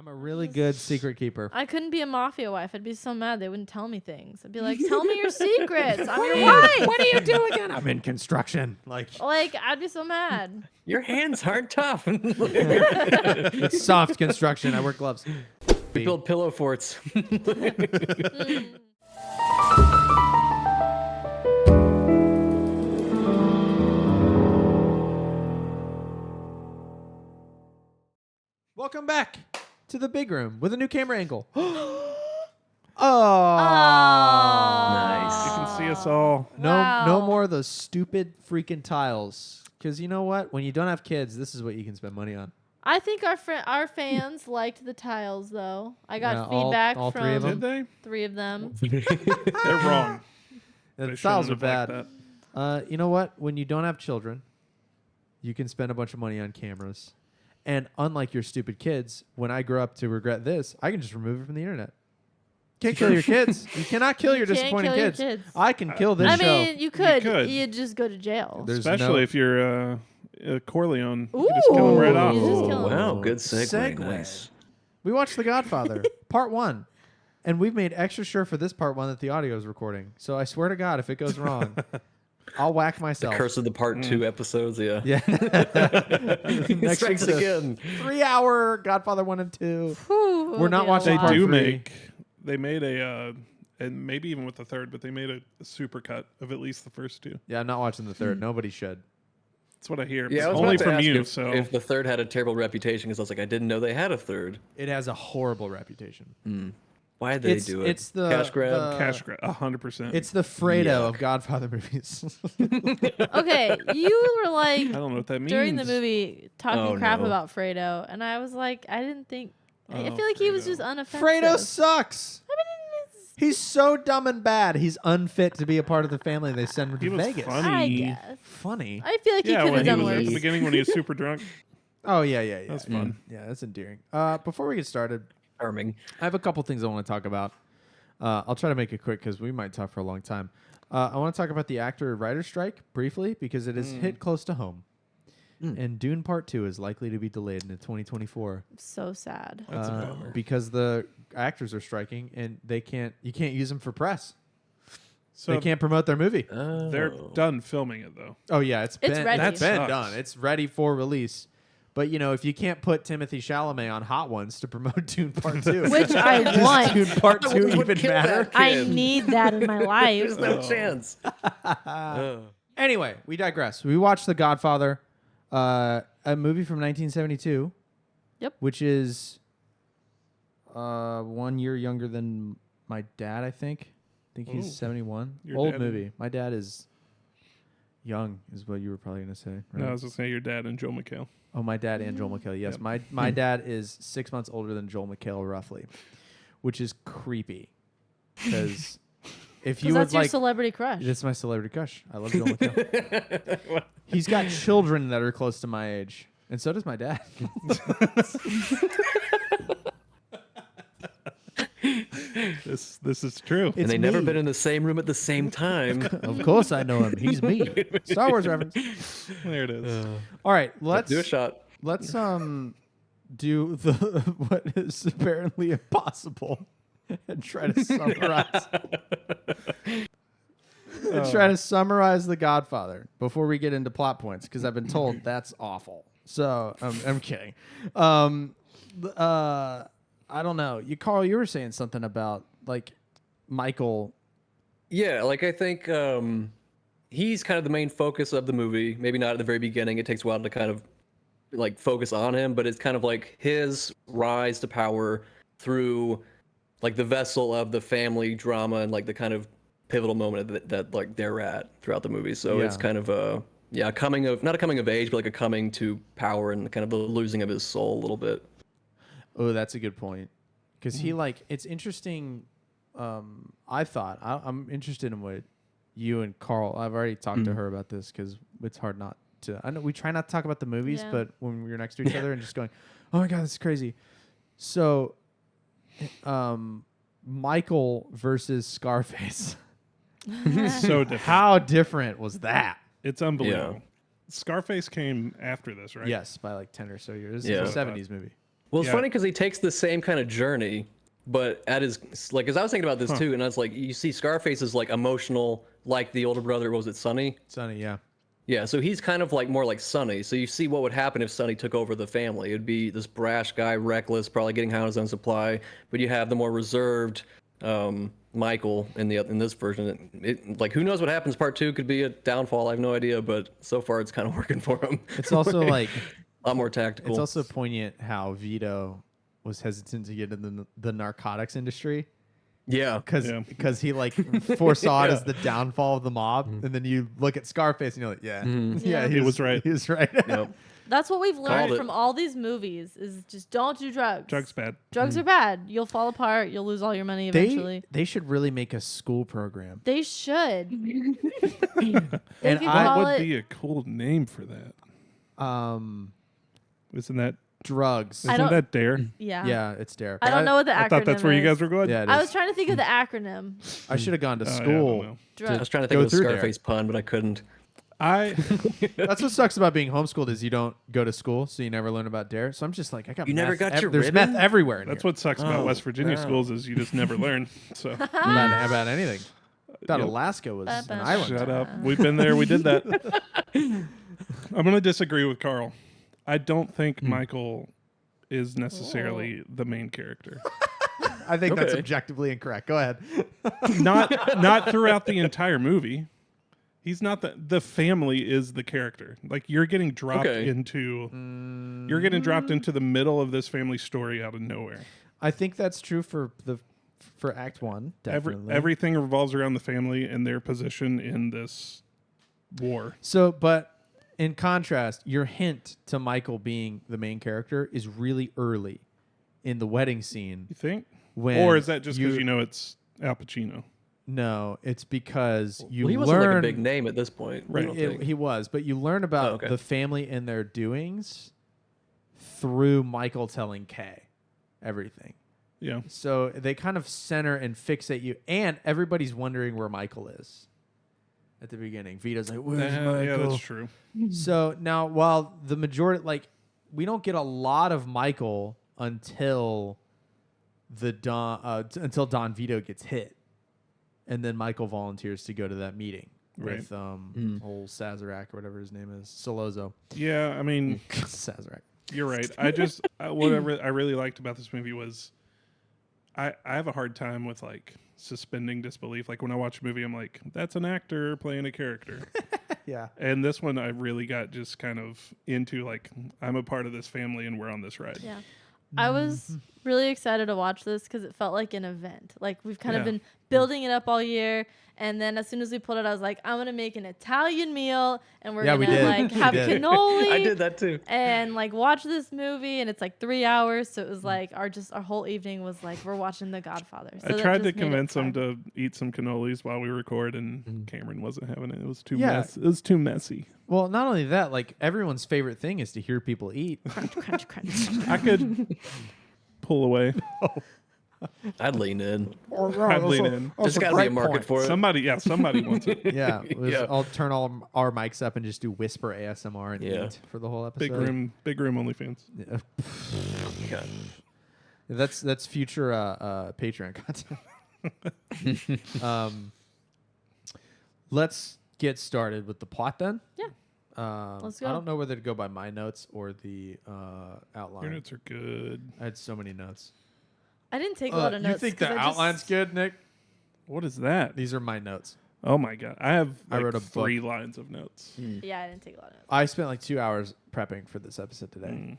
I'm a really good secret keeper. I couldn't be a mafia wife. I'd be so mad they wouldn't tell me things. I'd be like, tell me your secrets. I'm your wife. What do you do again? I'm in construction. Like I'd be so mad. Your hands aren't tough. it's soft construction. I wear gloves. We build pillow forts. Welcome back to the big room with a new camera angle. Nice. You can see us all. No more of those stupid freaking tiles. Because you know what? When you don't have kids, this is what you can spend money on. I think our fans liked the tiles, though. I got Yeah, feedback all from three of them? Did they? 3 of them. They're wrong. The They tiles shouldn't are have bad. liked You know what? When you don't have children, you can spend a bunch of money on cameras. And unlike your stupid kids, when I grow up to regret this, I can just remove it from the internet. Can't kill your kids. You cannot kill your can't disappointing kill your kids. kids. I can kill this I show. mean, you could. could. You'd just go to jail. There's Especially no- if you're Corleone. You can just kill him right Ooh. off. You just kill him. Wow, good segue. Segue. Nice. We watched The Godfather, part 1. And we've made extra sure for this part 1 that the audio is recording. So I swear to God, if it goes wrong, I'll whack myself. Curse of the Part 2 episodes, yeah. Yeah. Next Strikes week's a again. 3-hour Godfather 1 and 2. Whew, We're not it'll be a watching They lot. part do 3. they made a, and maybe even with the third, but they made a super cut of at least the first 2. Yeah, I'm not watching the third. Nobody should. That's what I hear. Yeah, I was Only about to from ask you, if, so. if the third had a terrible reputation, because I was like, I didn't know they had a third. It has a horrible reputation. Why did they do it? It's the Cash grab? Cash grab, 100%. It's the Fredo Yuck. of Godfather movies. Okay, you were like I don't know what that means. during the movie talking Oh, crap no. about Fredo, and I was like, I didn't think. I Oh, feel like he was Fredo. just unoffensive. Fredo sucks. I mean, it's, He's so dumb and bad. He's unfit to be a part of the family they send him He to was Vegas. funny. I guess. Funny. I feel like he Yeah, could when have he done was at the worse. beginning when he was super drunk. Oh yeah. That's fun. Yeah, that's endearing. Before we get started, Charming. I have a couple things I want to talk about. I'll try to make it quick because we might talk for a long time. I want to talk about the actor-writer strike briefly because it has hit close to home. And Dune Part 2 is likely to be delayed into 2024 So sad. That's a bummer. because the actors are striking and you can't use them for press. So They can't promote their movie. they're done filming it, though. Oh yeah, it's been ready. That's been Sucks. done. It's ready for release. But you know, if you can't put Timothy Chalamet on Hot Ones to promote Dune Part 2, Which I does want. Dune Part 2 Would even kill matter? that I kid. need that in my life. There's no chance. Anyway, we digress. We watched The Godfather, a movie from 1972. Yep. Which is 1 year younger than my dad, I think. I think he's Ooh. 71. Your Old dad- movie. My dad is young, is what you were probably going to say. Right? No, I was going to say your dad and Joe McHale. Oh, my dad and Joel McHale. Yes, Yep. my dad is 6 months older than Joel McHale, roughly, which is creepy. Because if you Because would that's your like, celebrity crush. that's my celebrity crush. I love Joel McHale. He's got children that are close to my age, and so does my dad. This is true. It's And they never me. been in the same room at the same time. Of course, I know him. He's me. Star Wars reference. There it is. All right, let's Do a shot. Let's do the what is apparently impossible and try to summarize. Try to summarize The Godfather before we get into plot points because I've been told that's awful. So I'm kidding. I don't know. Carl, you were saying something about like Michael. Yeah, like I think he's kind of the main focus of the movie. Maybe not at the very beginning. It takes a while to kind of like focus on him, but it's kind of like his rise to power through like the vessel of the family drama and like the kind of pivotal moment that like they're at throughout the movie. So it's Yeah. kind of not a coming of age, but like a coming to power and kind of the losing of his soul a little bit. Oh, that's a good point. Because he it's interesting. I thought I'm interested in what you and Carl. I've already talked to her about this because it's hard not to. I know we try not to talk about the movies, Yeah. but when we're next to each other and just going, "Oh my god, this is crazy." So, Michael versus Scarface. So different. How different was that? It's unbelievable. Scarface came after this, right? Yes, by like 10 or so years. Yeah. It's a 70s movie. Well, it's funny because he takes the same kind of journey, but at his like, as I was thinking about this too, and I was like, you see Scarface is like emotional, like the older brother. Was it Sonny? Sonny, yeah. Yeah, so he's kind of like more like Sonny. So you see what would happen if Sonny took over the family. It'd be this brash guy, reckless, probably getting high on his own supply. But you have the more reserved Michael in this version. Like, who knows what happens? Part 2 could be a downfall. I have no idea, but so far it's kind of working for him. It's also like a lot more tactical. It's also poignant how Vito was hesitant to get in the narcotics industry. Yeah, because he like foresaw it as the downfall of the mob, and then you look at Scarface and you're like, yeah, he was right. He was right. Yep. That's what we've learned from all these movies: is just don't do drugs. Drugs bad. Drugs are bad. You'll fall apart. You'll lose all your money eventually. They should really make a school program. They should. And what would be a cool name for that? Isn't that drugs? Isn't that Dare? Yeah. Yeah, it's Dare. I don't know what the acronym is. I thought that's where you guys were going. Yeah, I was trying to think of the acronym. I should have gone to school. I was trying to think of the Scarface pun, but I couldn't. That's what sucks about being homeschooled is you don't go to school, so you never learn about Dare. So I'm just like, I got. You never got your There's ribbon? meth everywhere. That's what sucks about West Virginia schools is you just never learn. So about anything. I thought Alaska was an island. Shut up. We've been there. We did that. I'm going to disagree with Carl. I don't think Michael is necessarily the main character. I think that's objectively incorrect. Go ahead. Not throughout the entire movie. He's not the family is the character. Like you're getting dropped into the middle of this family story out of nowhere. I think that's true for Act 1. Definitely. Everything revolves around the family and their position in this war. So, but in contrast, your hint to Michael being the main character is really early in the wedding scene. You think? Or is that just because you know it's Al Pacino? No, it's because you he wasn't like a big name at this point. Right, he was, but you learn about the family and their doings through Michael telling Kay everything. Yeah. So they kind of center and fixate you, and everybody's wondering where Michael is at the beginning. Vito's like, "Where's Michael?" Yeah, that's true. So now, while the majority, like, we don't get a lot of Michael until until Don Vito gets hit. And then Michael volunteers to go to that meeting with old Sazerac or whatever his name is, Solozo. Yeah, I mean, Sazerac. You're right. I just what I really liked about this movie was I have a hard time with like suspending disbelief. Like when I watch a movie, I'm like, that's an actor playing a character. Yeah. And this one, I really got just kind of into like I'm a part of this family and we're on this ride. Yeah. I was really excited to watch this because it felt like an event. Like we've kind of been building it up all year, and then as soon as we pulled it, I was like, I'm gonna make an Italian meal, and we're gonna like have cannoli. I did that too. And like watch this movie, and it's like 3 hours, so it was like our whole evening was like we're watching The Godfather. So I tried to convince him to eat some cannolis while we record, and Cameron wasn't having it. It was too It was too messy. Well, not only that, like everyone's favorite thing is to hear people eat. Crunch, crunch, crunch. I could pull away. I'd lean in. I'd lean in. There's got to be a market for it. Somebody wants it. Yeah, I'll turn all our mics up and just do whisper ASMR and eat for the whole episode. Big room OnlyFans. Yeah. That's future Patreon content. Let's get started with the plot then. Yeah. Let's go. I don't know whether to go by my notes or the outline. Your notes are good. I had so many notes. I didn't take a lot of notes. You think the outline's good, Nick? What is that? These are my notes. Oh my god. I wrote a 3 lines of notes. Yeah, I didn't take a lot of notes. I spent like 2 hours prepping for this episode today.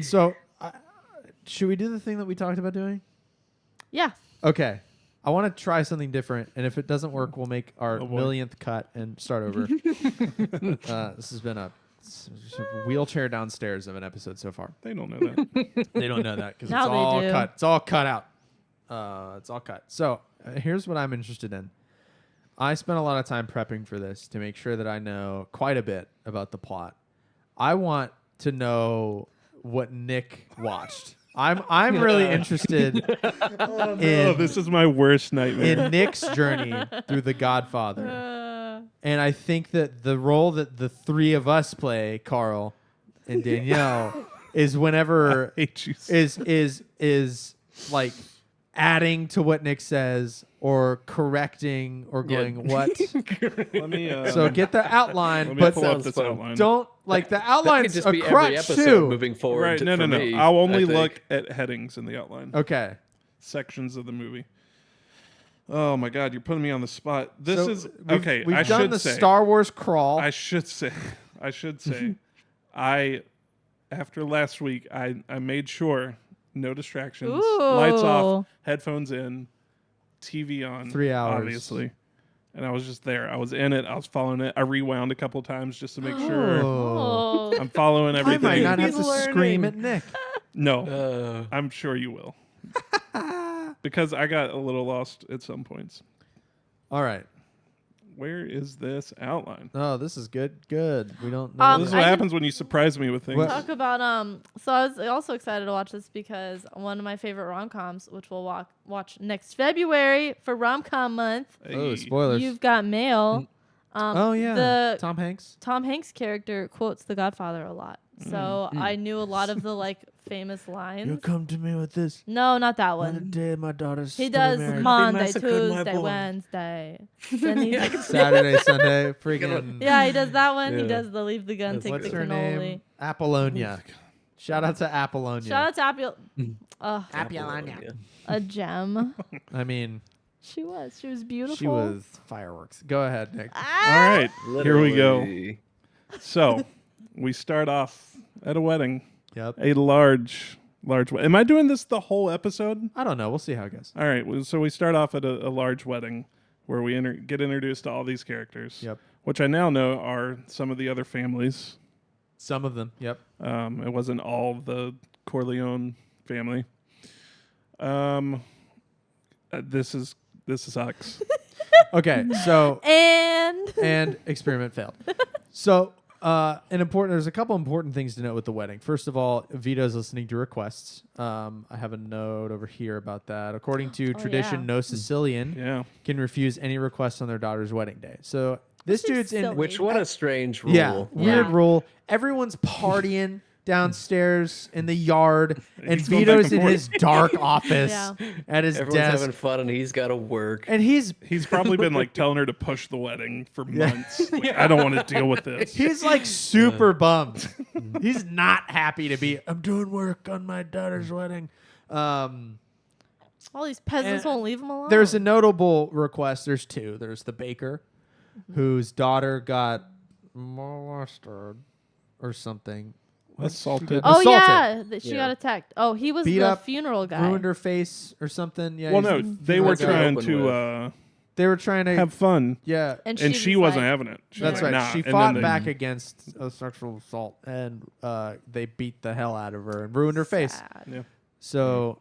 So should we do the thing that we talked about doing? Yeah. Okay. I want to try something different, and if it doesn't work, we'll make our millionth cut and start over. This has been a wheelchair downstairs of an episode so far. They don't know that. They don't know that because Now it's all they do. cut. It's all cut out. It's all cut. So here's what I'm interested in. I spent a lot of time prepping for this to make sure that I know quite a bit about the plot. I want to know what Nick watched. I'm really interested in this is my worst nightmare. in Nick's journey through The Godfather. And I think that the role that the three of us play, Carl and Danielle, is whenever I hate you. is like adding to what Nick says or correcting or going what. Let me. So get the outline, Let me but pull up this outline. don't like the That could outline's just a be every crutch episode too. moving forward. Right? No. for me, I'll only I think. look at headings in the outline. Okay. Sections of the movie. Oh my God, you're putting me on the spot. This So is we've- okay. We've I done should the say. Star Wars crawl. I should say. I after last week, I made sure no distractions, lights off, Ooh. headphones in, TV on. 3 hours. obviously. And I was just there. I was in it. I was following it. I rewound a couple times just to make sure Oh. I'm following I everything. might not have He's to scream at learning. Nick. No, I'm sure you will. Because I got a little lost at some points. All right. Where is this outline? Oh, this is good. Good. We don't know. Um, This is this. what I happens when you surprise me with things. What? Talk about so I was also excited to watch this because one of my favorite rom-coms, which we'll watch next February for rom-com month. Oh, Hey. spoilers. You've Got Mail. Oh yeah. the Tom Hanks. Tom Hanks character quotes The Godfather a lot, so I knew a lot of the like famous lines. come to me with this. No, not that On the one. day my daughter's He to be does married. Monday, massacred my Tuesday, boy. Wednesday. Then he Saturday, Sunday, freaking. yeah, he does that one. He Yeah. does the leave the gun, take What's the her cannoli. name? Apollonia. Shout out to Apollonia. Shout out to Apollonia. a gem. I mean, She was beautiful. she was fireworks. Go ahead, Nick. All right, here we go. Literally. So we start off at a wedding, Yep. a large wedding. Am I doing this the whole episode? I don't know. We'll see how it goes. All right, so we start off at a large wedding where we get introduced to all these characters, Yep. which I now know are some of the other families. Some of them. Yep. It wasn't all the Corleone family. This sucks. Okay. So and experiment failed. So there's a couple important things to note with the wedding. First of all, Vito's listening to requests. I have a note over here about that. According to tradition, yeah. no Sicilian Yeah. can refuse any requests on their daughter's wedding day. So this Which is dude's in. silly. Which what a strange rule. Yeah, weird Yeah. rule. Everyone's partying downstairs in the yard, and He's going back Vito's and in forth. his dark office Yeah. at his Everyone's desk, having fun and he's got to work. and he's Probably been like telling her to push the wedding for months. Like, I don't want to deal with this. he's like super bummed. He's not happy to be. I'm doing work on my daughter's wedding. all these peasants And won't leave him alone. There's a notable request. There's two. There's the baker, whose daughter got molested or something. Assaulted. oh assaulted. yeah, that she Yeah. got attacked. Oh, he was Beat the up, funeral guy. Ruined her face or something. Yeah. Well, he's no, a they funeral were guy. trying open to They were trying to have fun, Yeah. and she was wasn't like, having it. She's That's like, right. "Nah." She And then fought they- back against a sexual assault, and they beat the hell out of her and ruined her face. sad. Yeah. So,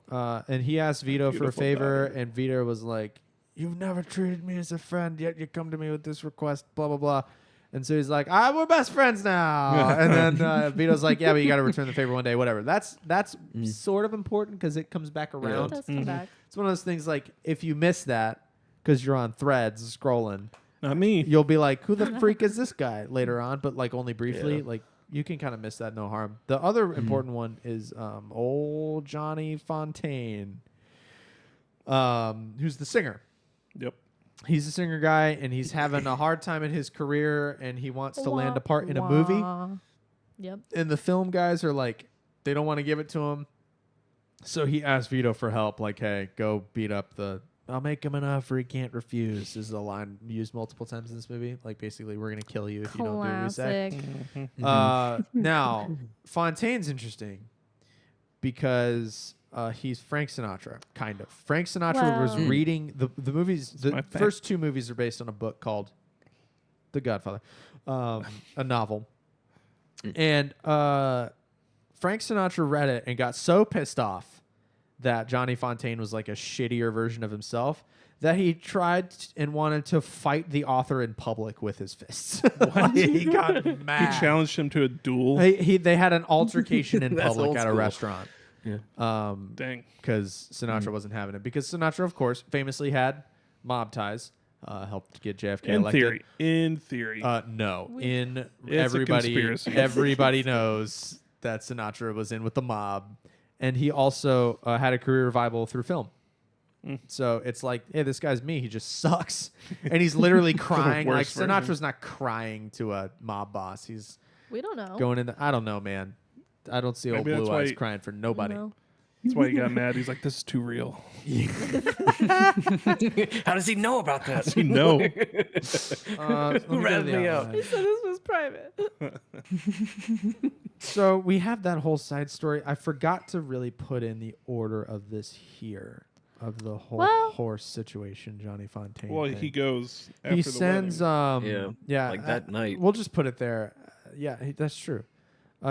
and he asked Vito for a Beautiful favor, daughter. and Vito was like, "You've never treated me as a friend, yet you come to me with this request." Blah blah blah. And so he's like, "We're best friends now." And then Vito's like, "Yeah, but you got to return the favor one day, whatever." That's sort of important because it comes back It around. does come back. It's one of those things like if you miss that because you're on Threads scrolling, Not me. you'll be like, "Who the freak is this guy?" later on, but like only briefly. Yeah. Like you can kind of miss that, no harm. The other important one is old Johnny Fontaine, who's the singer. Yep. He's a singer guy, and he's having a hard time in his career, and he wants to land a part in a movie. Wah. Yep. And the film guys are like, they don't want to give it to him. So he asked Vito for help, like, "Hey, go beat up the. I'll make him an offer he can't refuse." Is the line used multiple times in this movie. Like, basically, we're gonna kill you if you don't do what we say. Classic. Now, Fontaine's interesting because he's Frank Sinatra, kind of. Frank Sinatra was Wow. reading the movies. The my fact. first two movies are based on a book called The Godfather, a novel. And Frank Sinatra read it and got so pissed off that Johnny Fontaine was like a shittier version of himself that he tried and wanted to fight the author in public with his fists. Like, he got He mad. challenged him to a duel. They had an altercation in That's public old at a school. restaurant. Yeah. Dang. Because Sinatra wasn't having it. Because Sinatra, of course, famously had mob ties. Helped get JFK In elected. theory. No. We- In It's a everybody, conspiracy. everybody knows that Sinatra was in with the mob, and he also had a career revival through film. So it's like, hey, this guy's me. He just sucks, and he's literally crying. Like Sinatra's not crying to a mob boss. He's We don't know. going in. I don't know, man. I don't see old Blue Eyes crying for nobody. No. That's why he got mad. He's like, this is too real. How does he know about that? Does he know? Who ratted me out? He said this was private. So we have that whole side story. I forgot to really put in the order of this here, of the whole horse situation, Johnny Fontaine. Well, thing. he goes after He the sends, wedding. Like that night. We'll just put it there. That's true.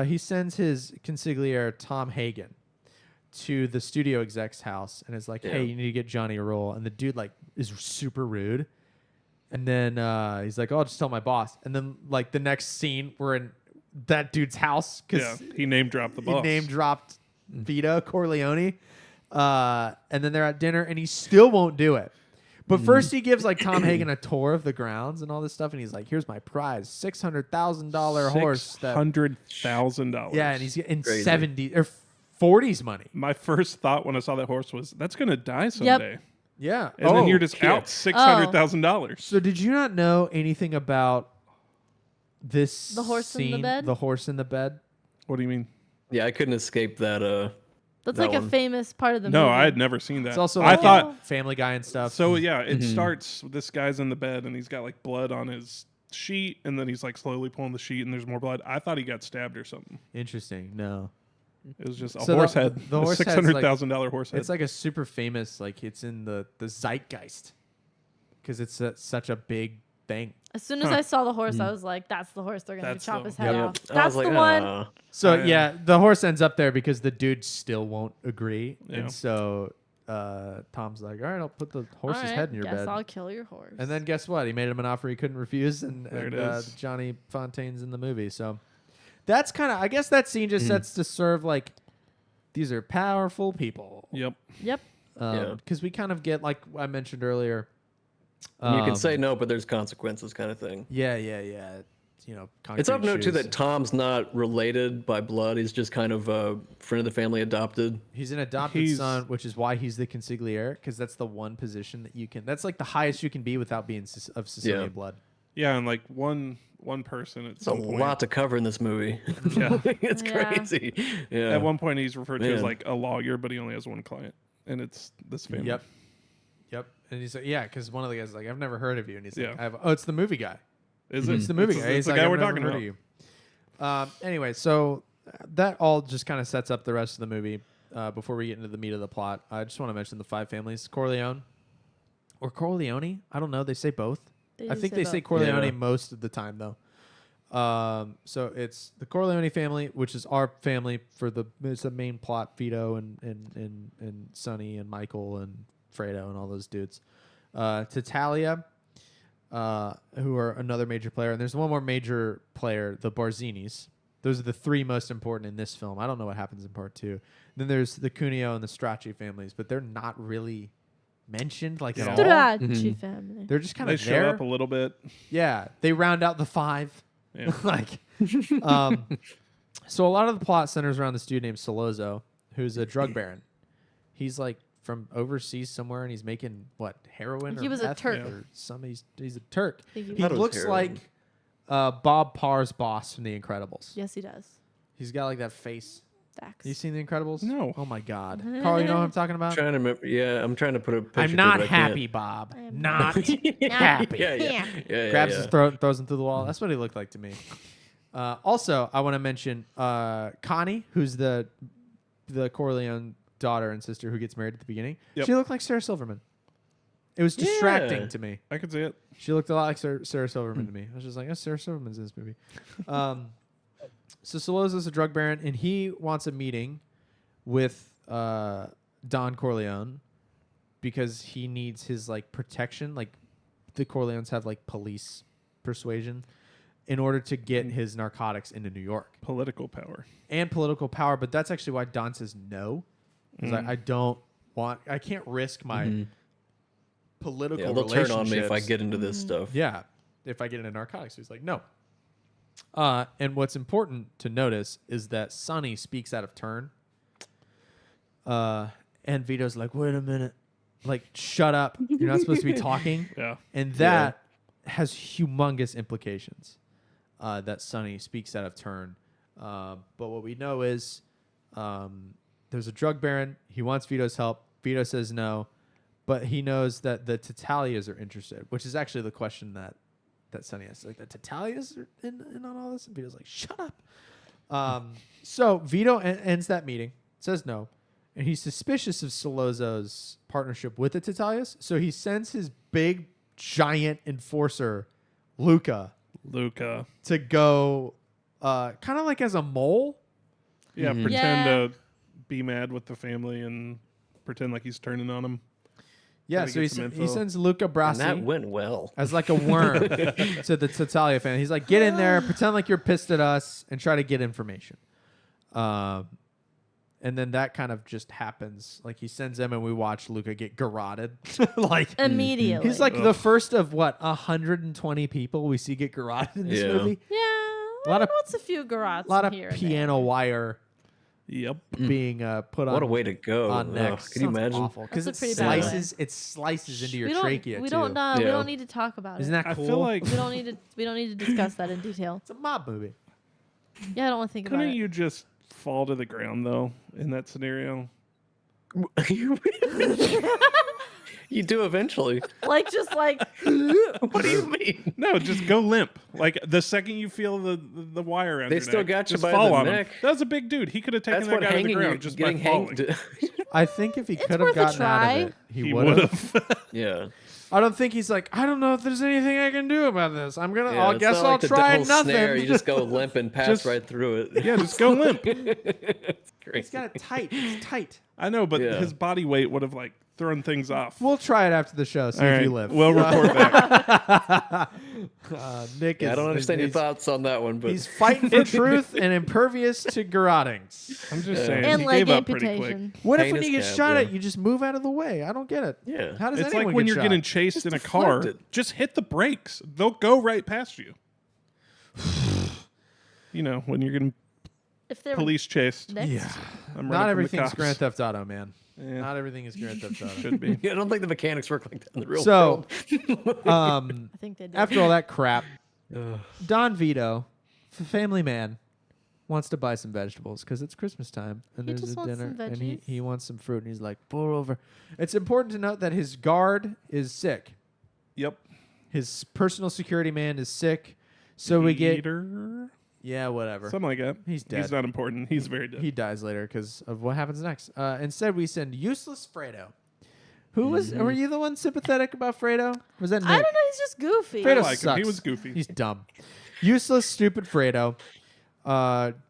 He sends his consigliere, Tom Hagen, to the studio exec's house and is like, hey, you need to get Johnny a role. And the dude like is super rude. And then he's like, oh, I'll just tell my boss. And then like the next scene, we're in that dude's house. He name dropped the boss. He name dropped Vito Corleone. And then they're at dinner and he still won't do it. But first he gives like Tom Hagen a tour of the grounds and all this stuff. And he's like, here's my prize, $600,000 horse. $600,000. Yeah. And he's getting 70 or 40s money. My first thought when I saw that horse was, that's going to die someday. Yep. Yeah. And then you're just out $600,000. So did you not know anything about this The horse in the scene, bed? The horse in the bed? What do you mean? Yeah, I couldn't escape that. That's that like a one. famous part of the No, movie. I had never seen that. It's also I like thought Family Guy and stuff. so. Yeah, it starts. This guy's in the bed and he's got like blood on his sheet, and then he's like slowly pulling the sheet, and there's more blood. I thought he got stabbed or something. Interesting. No. It was just a So horse the- head. the horse head's $600,000 horse head. It's like a super famous, like it's in the zeitgeist because it's such a big thing. As soon as I saw the horse, I was like, that's the horse. They're going to That's chop the- his head Yep. off. I That's was the like, one. So Yeah. the horse ends up there because the dude still won't agree, Yeah. and so Tom's like, all right, I'll put the horse's All right, head in your guess bed. I'll kill your horse. And then guess what? He made him an offer he couldn't refuse, and, There it and is. Johnny Fontaine's in the movie. So that's kind of, I guess that scene just sets to serve like these are powerful people. Yep. Yep. Because we kind of get, like I mentioned earlier. You can say no, but there's consequences, kind of thing. Yeah. You know, It's of concrete note too shoes. that Tom's not related by blood. He's just kind of a friend of the family, adopted. He's an adopted son, which is why he's the consigliere, because that's the one position that you can. That's like the highest you can be without being of Sicilian blood. Yeah, and like one person at It's a some point. lot to cover in this movie. Yeah. It's Yeah. crazy. Yeah. At one point, he's referred to as Man. like a lawyer, but he only has one client, and it's this family. Yep. And he's like, yeah, because one of the guys is like, I've never heard of you, and he's like, Yeah. it's the movie guy. Is it? It's the movie guy. It's He's the like, guy I've we're never talking heard about. of you. Anyway, so that all just kind of sets up the rest of the movie. Before we get into the meat of the plot, I just want to mention the 5 families: Corleone or Corleone. I don't know. They say both. I think they say Corleone Yeah. most of the time, though. So it's the Corleone family, which is our family for it's the main plot. Vito and Sonny and Michael and Fredo and all those dudes. Titalia, who are another major player, and there's one more major player, the Barzinis. Those are the 3 most important in this film. I don't know what happens in part 2. Then there's the Cuneo and the Strachey families, but they're not really mentioned like at all. Strachey family. They're just kind They of show there. up a little bit. Yeah, they round out the 5. Yeah. So a lot of the plot centers around this dude named Solozzo, who's a drug baron. He's like from overseas somewhere, and he's making heroin. He or was a meth Turk. or he's a Turk. I think he He thought it was looks heroin. like Bob Parr's boss from The Incredibles. Yes, he does. He's got like that face. Dax. You seen The Incredibles? No. Oh my God, Carl, you know what I'm talking about? Trying to remember. Yeah, I'm trying to put a picture. I'm to it, not but I can't. happy, Bob. I am Not happy. Yeah. Grabs his throat and throws him through the wall. That's what he looked like to me. Also, I want to mention Connie, who's the Corleone daughter and sister who gets married at the beginning. Yep. She looked like Sarah Silverman. It was distracting Yeah. to me. I could see it. She looked a lot like Sarah Silverman to me. I was just like, oh, Sarah Silverman's in this movie. So Solozzo's a drug baron, and he wants a meeting with Don Corleone because he needs his protection. Like the Corleones have police persuasion in order to get his narcotics into New York. Political power. And political power, but that's actually why Don says no. Because I can't risk my political Yeah, they'll turn on me if I relationships. get into this stuff. Yeah, if I get into narcotics. So he's like, no. And what's important to notice is that Sonny speaks out of turn. And Vito's like, wait a minute. Like, shut up. You're not supposed to be talking. Yeah. And that has humongous implications, that Sonny speaks out of turn. But what we know is there's a drug baron. He wants Vito's help. Vito says no. But he knows that the Tatalias are interested, which is actually the question that Sonny has. Like, the Tatalias are in on all this? And Vito's like, shut up. So Vito ends that meeting, says no. And he's suspicious of Sollozzo's partnership with the Tatalias. So he sends his big, giant enforcer, Luca, to go kind of like as a mole. Yeah, pretend to be mad with the family and pretend like he's turning on them. Yeah, so he sends Luca Brasi. And that went well. As like a worm to the Tatalia family. He's like, get in there, pretend like you're pissed at us, and try to get information. And then that kind of just happens. Like, he sends them, and we watch Luca get garroted. Like immediately. He's like the first of, 120 people we see get garroted in this movie? Yeah. A lot of a few garrots. A lot of here piano wire being put on. What a way to go. On necks. Can you imagine? Awful. Because it slices into your trachea, we don't need to talk about Isn't it. that cool? I feel like we don't need to discuss that in detail. It's a mob movie. Yeah, I don't want to think about couldn't it. you just fall to the ground though in that scenario? You do eventually. Like, just like. What do you mean? No, just go limp. Like, the second you feel the wire around They your still neck, got you just by fall the on neck. him. That was a big dude. He could have taken That's that what guy to the hanging ground just by getting falling. hanged. I think if he could have worth a gotten out try. of it, he Would would have. have. Yeah. I don't think he's like, I don't know if there's anything I can do about this. I Yeah, guess it's not I'll like the try double nothing. Snare. You just go limp and pass Just- right through it. Yeah, just go limp. It's He's crazy. got it tight. It's tight. I know, but Yeah. his body weight would have like thrown things off. We'll try it after the show. See All if right, you live. we'll report back. Nick is. I don't understand your he's- thoughts on that one, but He's fighting for truth and impervious to garrotings. I'm just saying, And he leg gave up pretty quick. amputation. What if Pain when is you get cab, shot yeah. at, you just move out of the way? I don't get it. yeah. How does It's anyone like when get you're shot? getting chased in a car. deflect it. Just hit the brakes. They'll go right past you. You know, when you're getting If they're police chased. next. Yeah. I'm running Not from the everything's cops. Grand Theft Auto, man. Yeah. Not everything is Grand Theft Auto. Should be. I don't think the mechanics work like that in the real So, world. I think they did. after all that crap, Don Vito, family man, wants to buy some vegetables because it's Christmas time and He there's just a wants dinner some and veggies. he wants some fruit and he's like, pour over. It's important to note that his guard is sick. Yep. His personal security man is sick. So we get Peter? whatever. Something like that. He's dead. He's not important. He's very dead. He dies later because of what happens next. Instead, we send useless Fredo. Who was? Were you the one sympathetic about Fredo? Was that Nick? I don't know. He's just goofy. Fredo I like him. sucks. He was goofy. He's dumb. Useless, stupid Fredo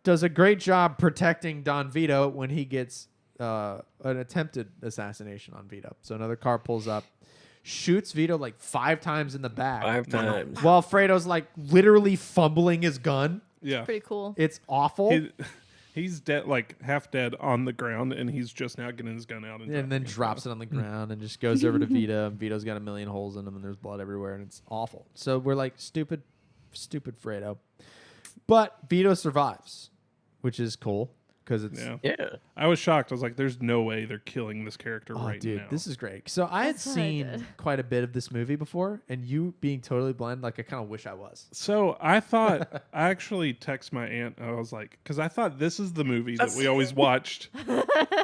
does a great job protecting Don Vito when he gets an attempted assassination on Vito. So another car pulls up, shoots Vito like 5 times in the back. 5 times. While Fredo's like literally fumbling his gun. Yeah. Pretty cool. It's awful. He's dead, like half dead on the ground, and he's just now getting his gun out And then drops it on the ground and just goes over to Vito. And Vito's got a million holes in him and there's blood everywhere and it's awful. So we're like, stupid Fredo. But Vito survives, which is cool because it's... Yeah. Yeah. I was shocked. I was like, "There's no way they're killing this character Oh, right dude, now." this is great. So I had That's what I seen did. quite a bit of this movie before, and you being totally blind, like I kind of wish I was. So I thought I actually text my aunt. I was like, because I thought this is the movie that we always watched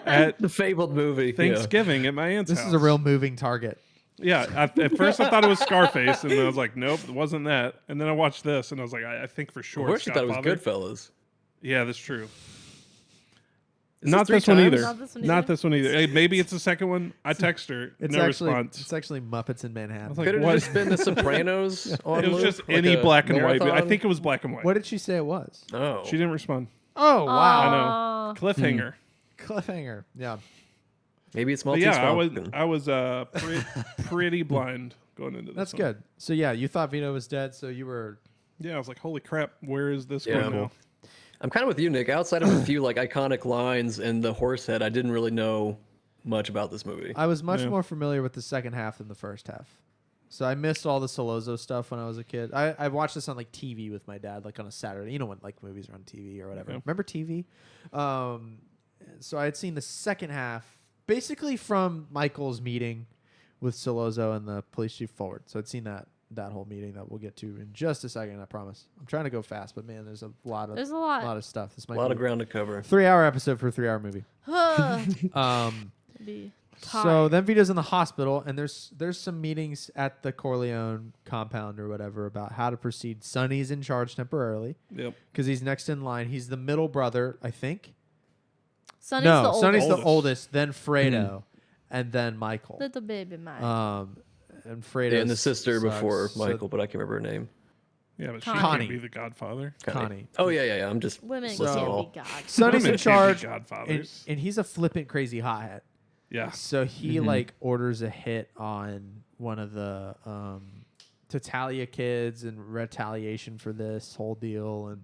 at The fabled movie. Thanksgiving at my aunt's This house. is a real moving target. Yeah. At first I thought it was Scarface, and then I was like, nope, it wasn't that. And then I watched this, and I was like, I think for Yeah. sure. Of course it's you thought it was Godfather. Goodfellas. Yeah, that's true. Is Not three this one times? either. Not this one Not either? this one either. Hey, maybe it's the second one. I text her. It's No actually response. Muppets in Manhattan. I was like, Could it what? have just been The Sopranos on It was loop? just Like any a black and white. I marathon? think it was black and white. What did she say it was? Oh. She didn't respond. Oh, wow. I Aw. know. Cliffhanger. Cliffhanger. Yeah. Maybe it's But Maltese yeah, Falcon. I was pretty blind going into this. That's one. good. So, yeah, you thought Vito was dead, so you were... Yeah, I was like, holy crap, where is this Yeah. going now? I'm kind of with you, Nick. Outside of a few like iconic lines and the horse head, I didn't really know much about this movie. I was much Yeah. more familiar with the second half than the first half. So I missed all the Solozzo stuff when I was a kid. I watched this on like TV with my dad, like on a Saturday. You know when like movies are on TV or whatever. Yeah. Remember TV? So I had seen the second half basically from Michael's meeting with Solozzo and the police chief forward. So I'd seen that whole meeting that we'll get to in just a second, I promise. I'm trying to go fast, but man, there's a lot of stuff. This might a lot be of ground to cover. 3-hour episode for a 3-hour movie. So then Vito's in the hospital, and there's some meetings at the Corleone compound or whatever about how to proceed. Sonny's in charge temporarily. Yep. Because he's next in line. He's the middle brother, I think. Sonny's the oldest. Sonny's the oldest, then FREDO, and then Michael. Little baby Mike. And FREDO. And the sister sucks. before Michael, but I can't remember her name. Yeah, but Connie. she can't be the Godfather. Connie. Oh, yeah. I'm just Women listing can't all. be God. Sonny's Women in can't be charge, Godfathers. and he's a flippant crazy hothead. Yeah. So he like orders a hit on one of the Tatalia kids and retaliation for this whole deal, and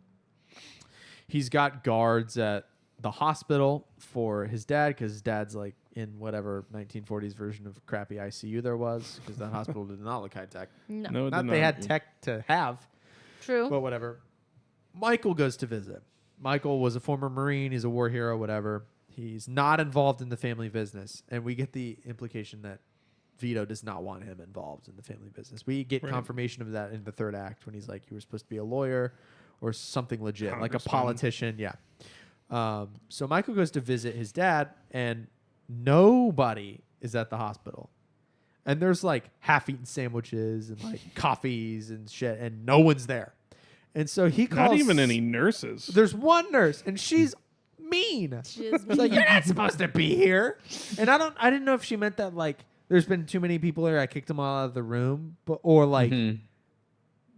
he's got guards at the hospital for his dad because his dad's like in whatever 1940s version of crappy ICU there was because that hospital did not look high tech. No. it Not did they not. had tech to have, True. but whatever. Michael goes to visit. Michael was a former Marine. He's a war hero, whatever. He's not involved in the family business. And we get the implication that Vito does not want him involved in the family business. We get confirmation of that in the third act when he's like, you were supposed to be a lawyer or something legit, like a politician. Yeah. So Michael goes to visit his dad, and nobody is at the hospital. And there's like half-eaten sandwiches and like coffees and shit, and no one's there. And so he calls. Not even any nurses. There's one nurse, and she's mean. She's like, you're not supposed to be here. And I didn't know if she meant that like there's been too many people here. I kicked them all out of the room, or like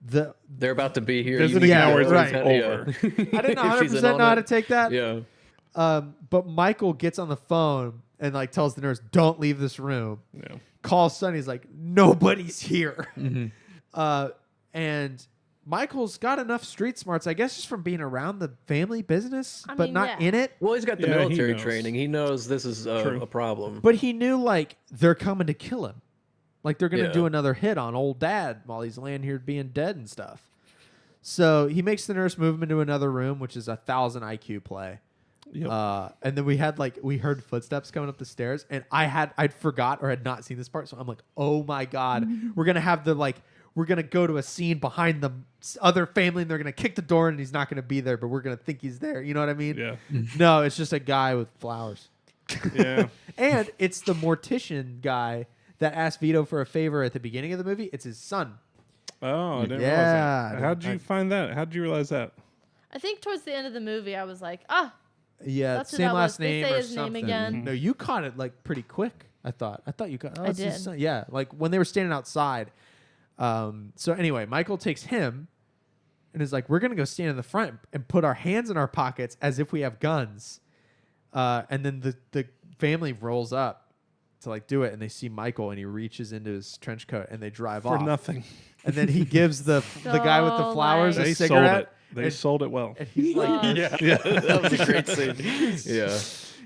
they're about to be here. Visiting hours is right. over. I didn't know If she's 100% in know on how it. to take that. Yeah. But Michael gets on the phone and like tells the nurse, "Don't leave this room." Yeah. Calls Sonny. He's like, "Nobody's here." And Michael's got enough street smarts, I guess, just from being around the family business, I but mean, not yeah. in it. Well, he's got the Yeah, he military knows. training. He knows this is a problem. But he knew like they're coming to kill him. Like they're going to Yeah. do another hit on old dad while he's laying here being dead and stuff. So he makes the nurse move him into another room, which is 1,000 IQ play. Yep. And then we heard footsteps coming up the stairs, and I'd forgot or had not seen this part. So I'm like, oh my God, we're going to have we're going to go to a scene behind the other family, and they're going to kick the door, and he's not going to be there, but we're going to think he's there. You know what I mean? Yeah. No, it's just a guy with flowers. Yeah. And it's the mortician guy that asked Vito for a favor at the beginning of the movie. It's his son. Oh, I didn't Yeah. realize that. How'd you find that? How'd you realize that? I think towards the end of the movie, I was like, Yeah, That's who same that last was. They name say or his name something. again. No, you caught it like pretty quick. I thought you got. Oh, I it's his did. son. Yeah, like when they were standing outside. So anyway, Michael takes him and is like, "We're gonna go stand in the front and put our hands in our pockets as if we have guns." And then the family rolls up to like do it, and they see Michael, and he reaches into his trench coat, and they drive For off. nothing. And then he gives the guy with the Oh flowers my- a They sold cigarette. it. They and- sold it well. And he's like, Yeah, that was a great scene. Yeah.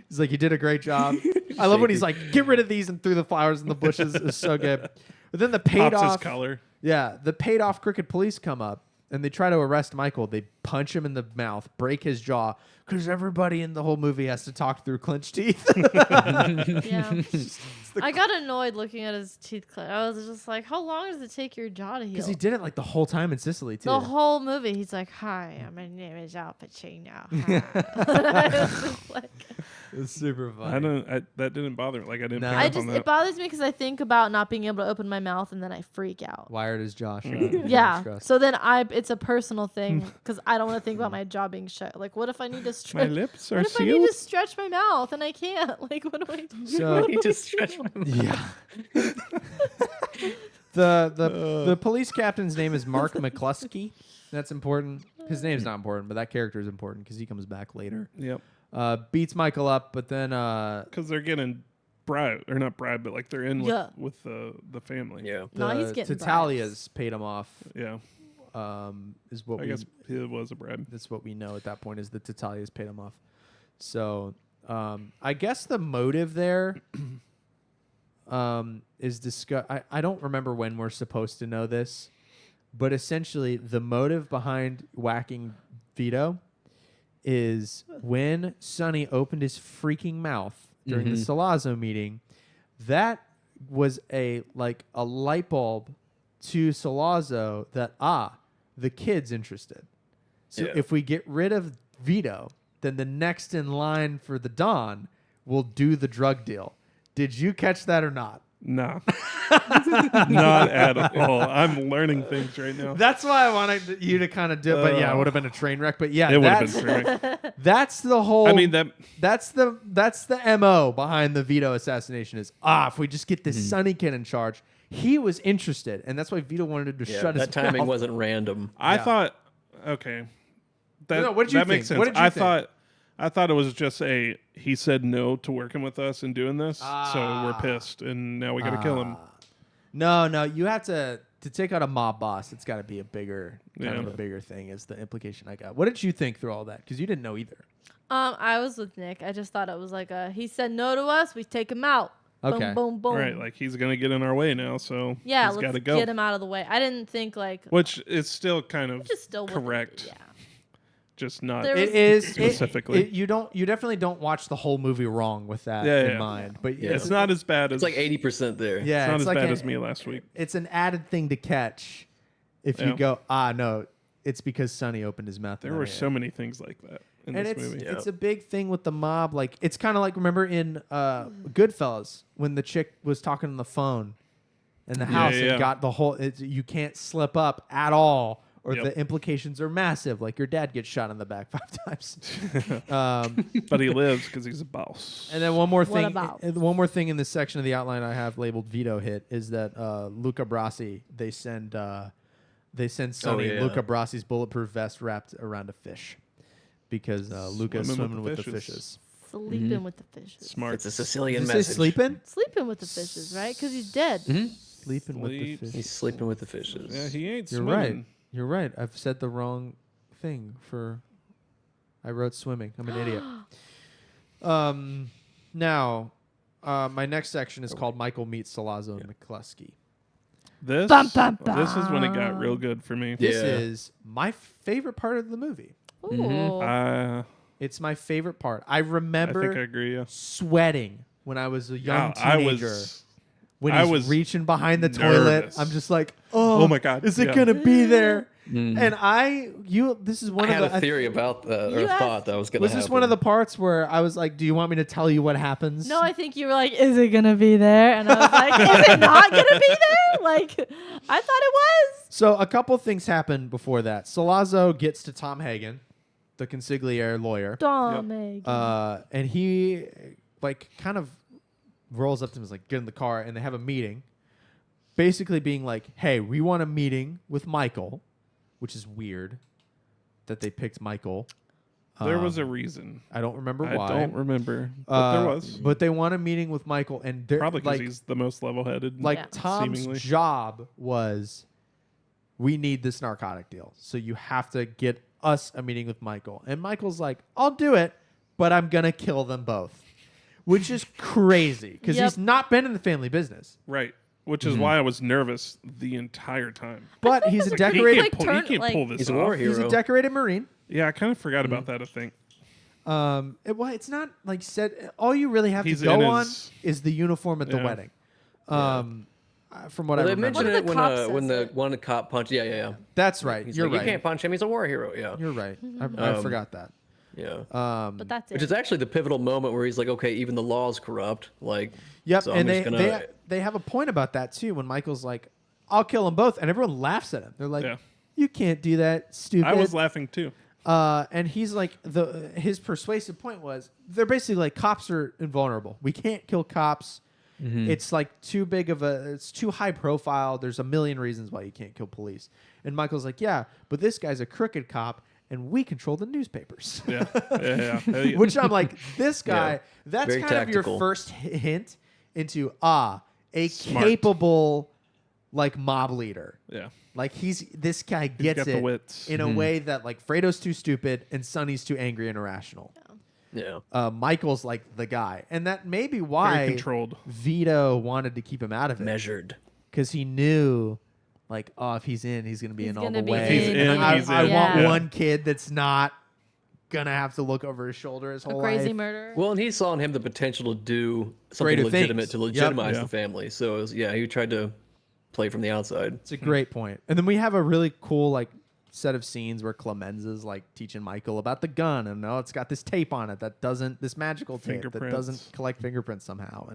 He's like, you did a great job. I love when he's like, get rid of these and threw the flowers in the bushes. It's so good. But then the paid Pops his off, color. the paid off crooked police come up and they try to arrest Michael. They punch him in the mouth, break his jaw, because everybody in the whole movie has to talk through clenched teeth. yeah. I got annoyed looking at his teeth clench. I was just like, how long does it take your jaw to heal? Because he did it like the whole time in Sicily too. The whole movie, he's like, "Hi, my name is Al Pacino." I was just like, It's super funny. That didn't bother me. Like I didn't No. pick I up just on it that. bothers me because I think about not being able to open my mouth and then I freak out. Wired as Josh. Yeah. So then it's a personal thing because I don't want to think about my jaw being shut. Like, what if I need to My stretch? lips are What if I need sealed. to stretch my mouth and I can't? Like, what do I do? So He just stretched my mouth. yeah. The police captain's name is Mark McCluskey. That's important. His name's not important, but that character is important because he comes back later. Yep. Beats Michael up, but then Because they're getting bribed, or not bribed, but like they're in Yeah. with the family. Yeah. No, he's the getting Tatalia's paid him off. Yeah. Is what I guess it was a bribe. that's what we know at that point is the Tatalia's paid him off. So I guess the motive there is discussed. I don't remember when we're supposed to know this, but essentially the motive behind whacking Vito is when Sonny opened his freaking mouth during the Salazzo meeting. That was a light bulb to Salazzo that the kid's interested. So if we get rid of Vito, then the next in line for the Don will do the drug deal. Did you catch that or not? No. Not at all. I'm learning things right now. That's why I wanted you to kind of do it. But yeah, it would have been a train wreck. But yeah, it would have been a train wreck. That's the whole. I mean, that's the MO behind the Vito assassination is, if we just get this Sonny kid in charge, he was interested. And that's why Vito wanted to shut his mouth. That timing wasn't random. I thought, okay. What did you think? Makes sense. What did you think? I thought it was just he said no to working with us and doing this, so we're pissed, and now we got to kill him. No, you have to take out a mob boss. It's got to be a bigger, kind of a bigger thing. Is the implication I got? What did you think through all that? Because you didn't know either. I was with Nick. I just thought it was like he said no to us, we take him out. Okay. Boom, boom, boom. Right, like he's gonna get in our way now, so yeah, he's let's go. get him out of the way. I didn't think which is still kind of still correct. Yeah. Just not it is specifically. You definitely don't watch the whole movie wrong with that in mind. But it's not as bad as it's like 80% there. Yeah, it's not as bad as me last week. It's an added thing to catch. If you go, no, it's because Sonny opened his mouth. There were so many things like that in this movie. It's a big thing with the mob. Like it's kind of like, remember in Goodfellas when the chick was talking on the phone in the house and got the whole. You can't slip up at all. Or the implications are massive, like your dad gets shot in the back 5 times. But he lives because he's a boss. And then one more thing in this section of the outline I have labeled Vito hit is that Luca Brasi, they send Sonny Luca Brasi's bulletproof vest wrapped around a fish because Luca's swimming with the fishes. Sleeping with the fishes. Smart. It's a Sicilian Did you message. say sleeping? Sleeping with the fishes, right? Because he's dead. Sleeping with the fishes. He's sleeping with the fishes. Yeah, he ain't You're swimming. right. You're right. I've said the wrong thing I wrote swimming. I'm an idiot. Now, my next section is called Michael Meets Salazzo and McCluskey. This is when it got real good for me. This is my favorite part of the movie. Ooh. It's my favorite part. I remember I think I agree, sweating when I was a young teenager. When I he's was reaching behind the nervous. toilet, I'm just like, oh my God. Is it going to be there? And this is one I of had a theory about that, or thought that was going to happen. Was this one of the parts where I was like, do you want me to tell you what happens? No, I think you were like, is it going to be there? And I was like, is it not going to be there? Like, I thought it was. So a couple things happen before that. Salazzo gets to Tom Hagen, the consigliere lawyer. Tom Hagen. And he kind of rolls up to him and is like, get in the car, and they have a meeting. Basically being like, hey, we want a meeting with Michael, which is weird that they picked Michael. There was a reason. I don't remember why. I don't remember, but there was. But they want a meeting with Michael, and probably because he's the most level-headed. Tom's seemingly. job was, we need this narcotic deal, so you have to get us a meeting with Michael. And Michael's like, I'll do it, but I'm gonna kill them both, which is crazy because he's not been in the family business, right? Which is why I was nervous the entire time. But he's a decorated. He can't pull this he's off. a war hero. He's a decorated Marine. Yeah, I kind of forgot about that. I think. It's not like said. All you really have He's to go in on his- is the uniform at the wedding. From what I They remember, mentioned it What if the cop when says the it? one cop punched. Yeah. that's right. He's You're like, right. You can't punch him. He's a war hero. Yeah. You're right. I forgot that. Yeah. But that's it. Which is actually the pivotal moment where he's like, okay, even the law's corrupt. Like, Yep, so and I'm just gonna, they have a point about that too. When Michael's like, "I'll kill them both," and everyone laughs at him. They're like, "You can't do that, stupid." I was laughing too. And he's like, his persuasive point was, they're basically like, cops are invulnerable. We can't kill cops. It's like it's too high profile. There's a million reasons why you can't kill police. And Michael's like, yeah, but this guy's a crooked cop, and we control the newspapers. Yeah. Which I'm like, this guy, that's Very kind of tactical. your first hint into a Smart. capable like mob leader. Yeah. Like this guy gets got the it wits. in a way that like Fredo's too stupid and Sonny's too angry and irrational. Michael's like the guy, and that may be Very why controlled. Vito wanted to keep him out of it, Measured. because he knew, like, oh, if he's in, he's gonna be in all the way. If he's in, he's I in. want Yeah. one kid that's not gonna have to look over his shoulder his whole crazy life. murderer. Well, and he saw in him the potential to do something Greater legitimate things. to legitimize Yep. the family. So it was, he tried to play from the outside. It's a great point. And then we have a really cool like set of scenes where Clemenza's like teaching Michael about the gun, and it's got this tape on it that doesn't, this magical tape that doesn't collect fingerprints somehow.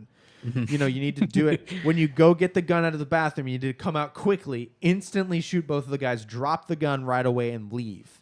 And you need to do it when you go get the gun out of the bathroom. You need to come out quickly, instantly shoot both of the guys, drop the gun right away, and leave.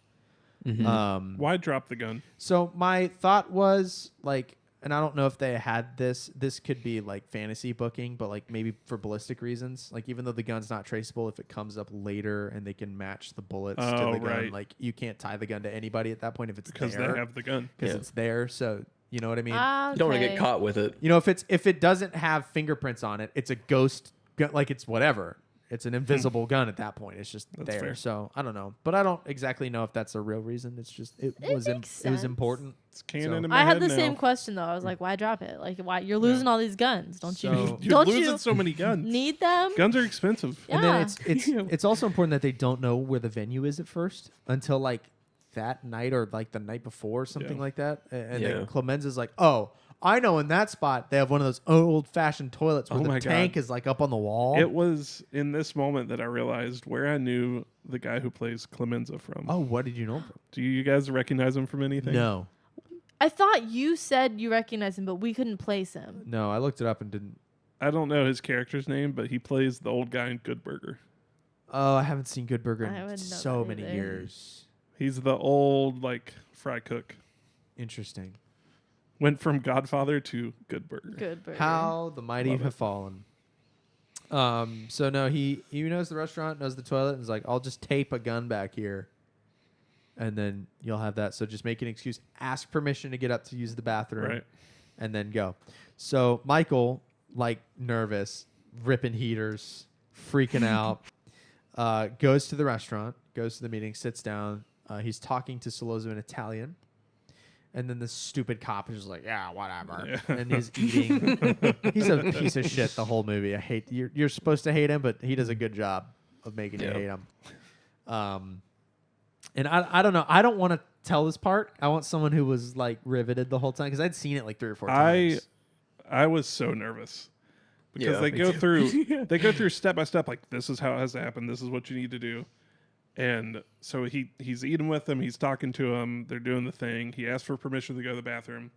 Why drop the gun? So my thought was like, and I don't know if they had this could be like fantasy booking, but like maybe for ballistic reasons, like even though the gun's not traceable, if it comes up later and they can match the bullets to the gun, like you can't tie the gun to anybody at that point if it's because there, they have the gun, because it's there. So you know what I mean? You don't want to get caught with it. If it doesn't have fingerprints on it, it's a ghost gun, like it's whatever. It's an invisible gun at that point. It's just there. Fair. So I don't know, but I don't exactly know if that's a real reason. It's just it was important. It's canon in my I had head the now. same question though. I was like, why drop it? Like, why you're losing all these guns? Don't you? You're losing so many guns. Need them? Guns are expensive. Yeah. And then it's also important that they don't know where the venue is at first until like that night or like the night before or something like that. And then Clemenza's like, oh, I know in that spot they have one of those old-fashioned toilets where the tank is like up on the wall. It was in this moment that I realized where I knew the guy who plays Clemenza from. Oh, what did you know from? Do you guys recognize him from anything? No. I thought you said you recognized him, but we couldn't place him. No, I looked it up and didn't. I don't know his character's name, but he plays the old guy in Good Burger. Oh, I haven't seen Good Burger I in wouldn't know so that many either. years. He's the old like fry cook. Interesting. Went from Godfather to Good Burger. Good burger. How the mighty have fallen. So no, he knows the restaurant, knows the toilet, and is like, I'll just tape a gun back here, and then you'll have that. So just make an excuse, ask permission to get up to use the bathroom, Right. and then go. So Michael, like nervous, ripping heaters, freaking out, goes to the restaurant, goes to the meeting, sits down. He's talking to Solozzo in Italian. And then the stupid cop is just like, yeah, whatever. Yeah. And he's eating. He's a piece of shit the whole movie. I hate you're supposed to hate him, but he does a good job of making you hate him. And I don't know. I don't want to tell this part. I want someone who was like riveted the whole time because I'd seen it like 3 or 4 times. I was so nervous because Yeah, they me go too. through step by step, like this is how it has to happen. This is what you need to do. And so he's eating with them. He's talking to him. They're doing the thing. He asks for permission to go to the bathroom.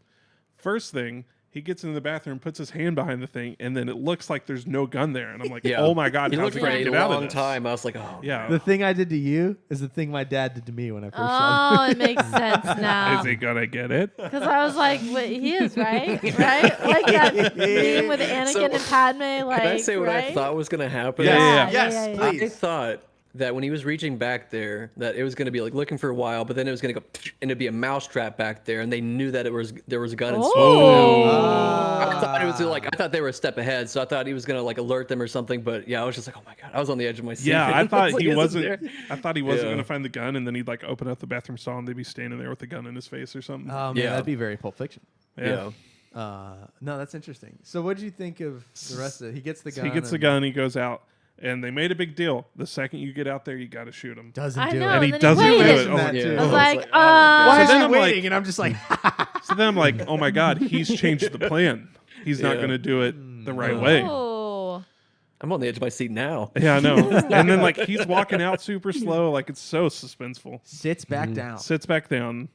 First thing, he gets into the bathroom, puts his hand behind the thing, and then it looks like there's no gun there. And I'm like, oh my God, He how's looked he for going to a get out of long this? time. I was like, oh. Yeah. The thing I did to you is the thing my dad did to me when I first saw Oh, it makes sense now. Is he going to get it? Because I was like, wait, he is, right? Right? Like that meme with Anakin and Padme. Like, Can I say what right? I thought was going to happen? Yes, I please. thought that when he was reaching back there, that it was going to be like looking for a while, but then it was going to go, and it'd be a mousetrap back there, and they knew that there was a gun and Oh. I thought it was like, I thought they were a step ahead, so I thought he was going to like alert them or something. But yeah, I was just like, oh my God, I was on the edge of my seat. Yeah, I thought was he like, wasn't. isn't there? I thought he wasn't going to find the gun, and then he'd like open up the bathroom stall, and they'd be standing there with the gun in his face or something. Oh, man, Yeah. that'd be very Pulp Fiction. Yeah. No, that's interesting. So what did you think of the rest of it? He gets the So gun. he gets the gun. He goes out, and they made a big deal. The second you get out there, you got to shoot him. Doesn't I do know, it. And he then doesn't do waited. it. Oh, That Yeah. too. I was I like, was like, oh, God. Why So is then he I'm waiting? like- And I'm just like, So then I'm like, oh my God, he's changed the plan. He's not Yeah. going to do it the right way. oh. I'm on the edge of my seat now. Yeah, I know. And then like he's walking out super slow, like it's so suspenseful. sits back down. Sits back down,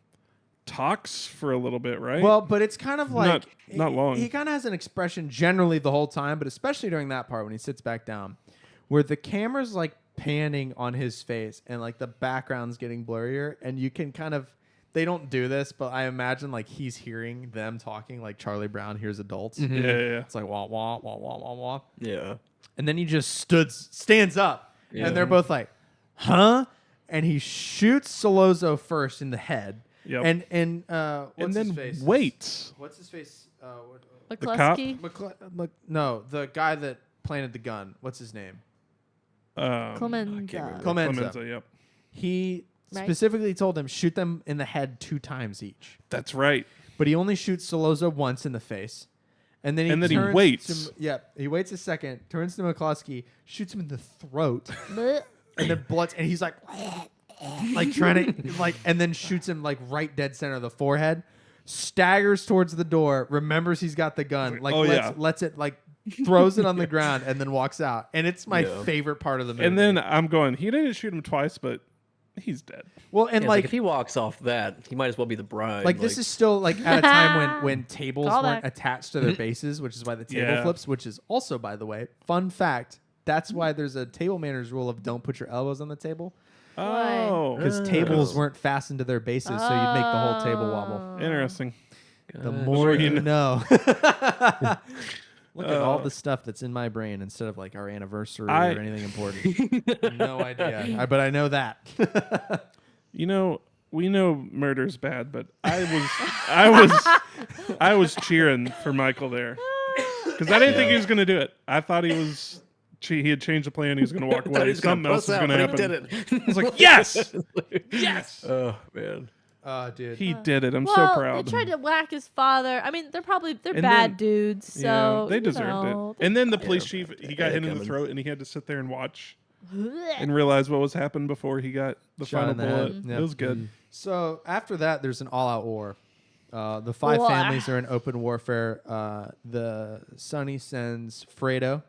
talks for a little bit, right? Well, but it's kind of like Not long. He kind of has an expression generally the whole time, but especially during that part when he sits back down, where the camera's like panning on his face and like the background's getting blurrier, and you can kind of. They don't do this, but I imagine like he's hearing them talking like Charlie Brown hears adults. yeah. It's like wah wah wah wah wah wah. Yeah. And then he just stands up, Yeah. and they're both like, "Huh?" And he shoots Solozzo first in the head, Yep. and And what's then his face? waits. What's his face? cop? McCluskey. No, the guy that planted the gun. What's his name? Clemenza. Clemenza. Yep. He Right. specifically told him shoot them in the head 2 times each. That's right. but he only shoots Soloza once in the face. And then he waits. He waits a second, turns to McCluskey, shoots him in the throat, and then and he's like trying to and then shoots him right dead center of the forehead. Staggers towards the door, remembers he's got the gun, lets it throws it on the ground, and then walks out. And it's my favorite part of the movie. And then I'm going, he didn't shoot him twice, but he's dead. Well, and if he walks off that, he might as well be the bride. This is still at a time when tables weren't attached to their bases, which is why the table flips. Which is also, by the way, fun fact. That's why there's a table manners rule of don't put your elbows on the table. Oh, because tables weren't fastened to their bases, so you'd make the whole table wobble. Interesting. The more you know. Look at all the stuff that's in my brain instead of our anniversary or anything important. No idea, but I know that. We know murder's bad, but I was cheering for Michael there because I didn't think he was going to do it. I thought he had changed the plan. He was going to walk away. Something else was going to happen. He did it. I was like, yes, yes. Oh man. Dude. He did it. I'm so proud. They tried to whack his father. I mean, they're bad dudes, so they deserved it. And then the police chief, he got hit in the throat, and he had to sit there and watch and realize what was happening before he got the final bullet. It was good. So after that, there's an all-out war. The 5 families are in open warfare. The Sonny sends Fredo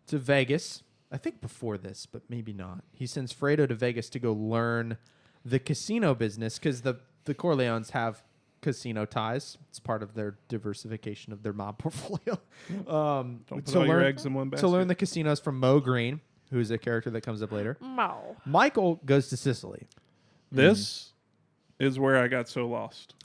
to Vegas. I think before this, but maybe not. He sends Fredo to Vegas to go learn the casino business because the Corleones have casino ties. It's part of their diversification of their mob portfolio. Don't put all your eggs in one basket. To learn the casinos from Mo Green, who's a character that comes up later. Michael goes to Sicily. This is where I got so lost.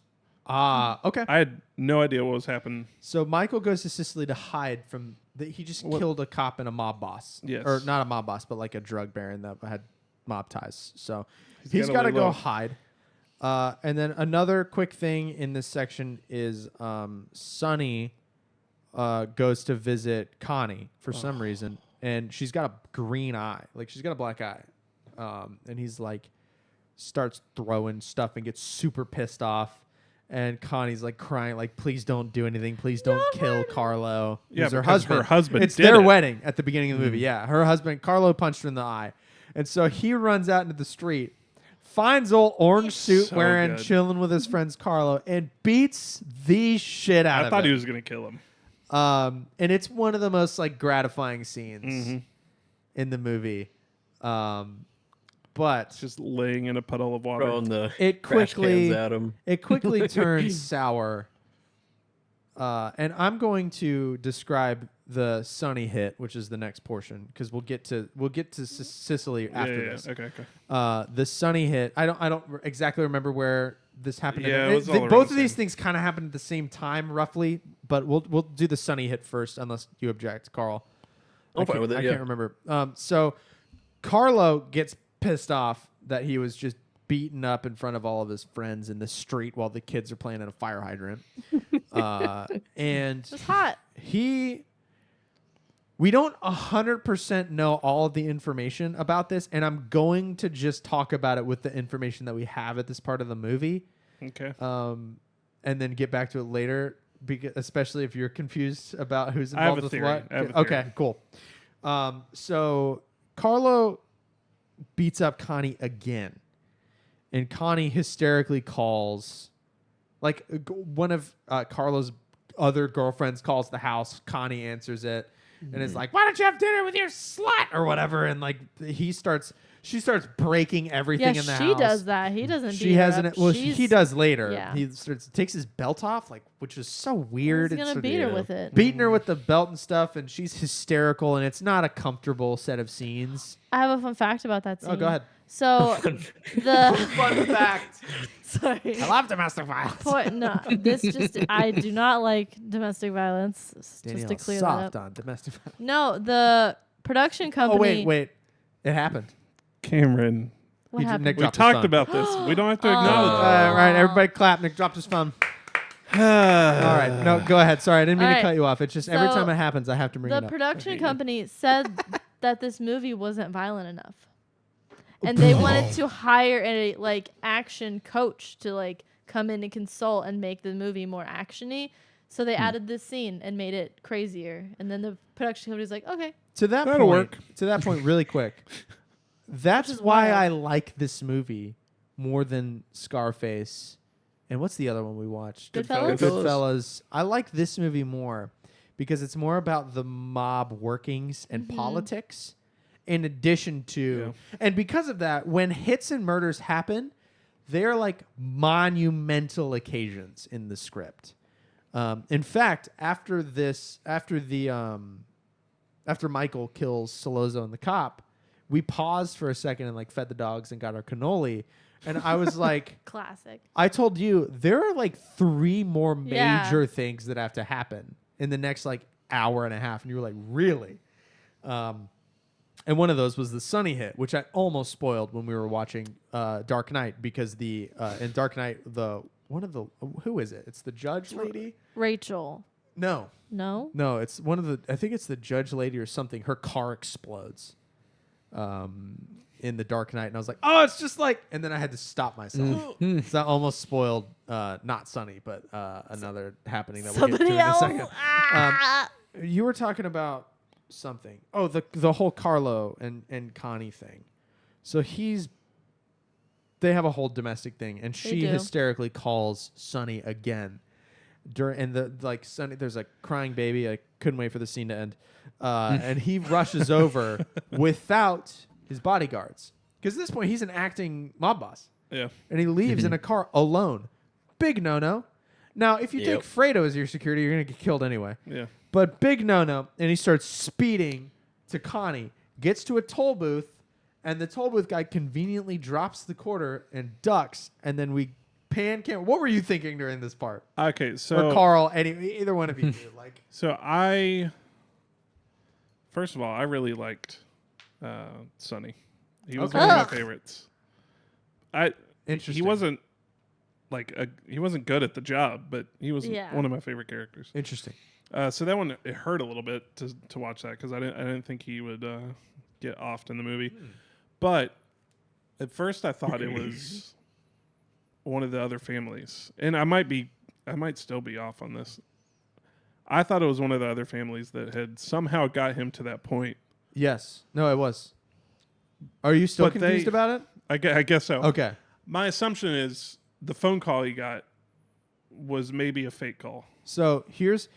Okay. I had no idea what was happening. So Michael goes to Sicily to hide from... he just killed a cop and a mob boss. Yes. Or not a mob boss, but a drug baron that had mob ties. So he's got to go hide. And then another quick thing in this section is Sonny goes to visit Connie for some reason, and she's got a green eye. She's got a black eye. And he's starts throwing stuff and gets super pissed off. And Connie's crying, please don't do anything. Please don't kill Carlo. Yeah, her husband. It's their wedding at the beginning of the movie. Yeah, her husband, Carlo, punched her in the eye. And so he runs out into the street, finds old orange suit wearing, chilling with his friends Carlo, and beats the shit out of him. I thought he was going to kill him. And it's one of the most gratifying scenes in the movie. But just laying in a puddle of water. It quickly turns sour. And I'm going to describe the Sonny hit, which is the next portion, because we'll get to Sicily after this. Okay. The Sonny hit. I don't exactly remember where this happened. Yeah, both of these things kind of happened at the same time, roughly. But we'll do the Sonny hit first, unless you object, Carl. I'm fine with it. I can't remember. So Carlo gets pissed off that he was just beaten up in front of all of his friends in the street while the kids are playing at a fire hydrant. And it's hot. We don't 100% know all of the information about this, and I'm going to just talk about it with the information that we have at this part of the movie. Okay. And then get back to it later, especially if you're confused about who's involved with what. Okay, cool. So Carlo beats up Connie again, and Connie hysterically calls, one of Carlo's other girlfriends calls the house. Connie answers it. And it's why don't you have dinner with your slut or whatever? And she starts breaking everything in the house. She does that. He doesn't. She hasn't. Well, he does later. Yeah. He takes his belt off, which is so weird. He's gonna beat her with it. Beating her with the belt and stuff, and she's hysterical, and it's not a comfortable set of scenes. I have a fun fact about that scene. Oh, go ahead. So the fun fact. Sorry. I love domestic violence. I do not like domestic violence. Danielle, just to clear soft that up. on domestic violence. No, the production company. Oh wait, it happened. Cameron. What happened? Nick we talked about this. We don't have to acknowledge that. All right, everybody clap. Nick dropped his phone. All right, no, go ahead. Sorry, I didn't mean to cut you off. It's just every time it happens, I have to bring it up. The production company said that this movie wasn't violent enough. And they wanted to hire a action coach to come in and consult and make the movie more actiony. So they added this scene and made it crazier. And then the production company was like, okay. To that point, really quick. That's why I like this movie more than Scarface. And what's the other one we watched? Goodfellas. I like this movie more because it's more about the mob workings and politics in addition to... And because of that, when hits and murders happen, they're like monumental occasions in the script. In fact, after Michael kills Sollozzo and the cop, we paused for a second and like fed the dogs and got our cannoli. And I was like, classic. I told you there are like 3 more major things that have to happen in the next like hour and a half. And you were like, really? And one of those was the Sonny hit, which I almost spoiled when we were watching Dark Knight because in Dark Knight, who is it? It's the judge lady? Rachel. No, it's I think it's the judge lady or something. Her car explodes in the Dark Knight. And I was like, oh, it's just like, and then I had to stop myself. So I almost spoiled, not Sonny, but another happening that we'll get to in a second. You were talking about something. Oh, the whole Carlo and Connie thing. So they have a whole domestic thing, and she hysterically calls Sonny again. Sonny, there's a crying baby. I couldn't wait for the scene to end. And he rushes over without his bodyguards. Because at this point, he's an acting mob boss. Yeah. And he leaves in a car alone. Big no-no. Now, if you take Fredo as your security, you're going to get killed anyway. Yeah. But big no-no. And he starts speeding to Connie, gets to a toll booth, and the toll booth guy conveniently drops the quarter and ducks, and then we pan camera. What were you thinking during this part? Okay, so... Or Carl, either one of you. So first of all, I really liked Sonny. He was one of my favorites. Interesting. He wasn't he wasn't good at the job, but he was one of my favorite characters. Interesting. So that one, it hurt a little bit to watch that because I didn't think he would get offed in the movie. But at first I thought it was one of the other families. And I might still be off on this. I thought it was one of the other families that had somehow got him to that point. Yes. No, it was. Are you still confused about it? I guess so. Okay. My assumption is the phone call he got was maybe a fake call. So here's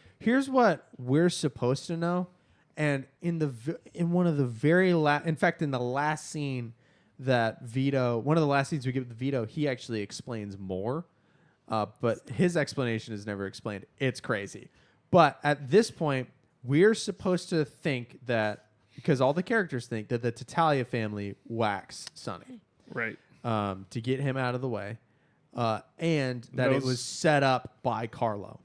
what we're supposed to know. And in one of the in fact, in the last scene that Vito, one of the last scenes we give to Vito, he actually explains more. But his explanation is never explained. It's crazy. But at this point, we're supposed to think that, because all the characters think that the Tattaglia family waxed Sonny. Right. To get him out of the way. And that it was set up by Carlo.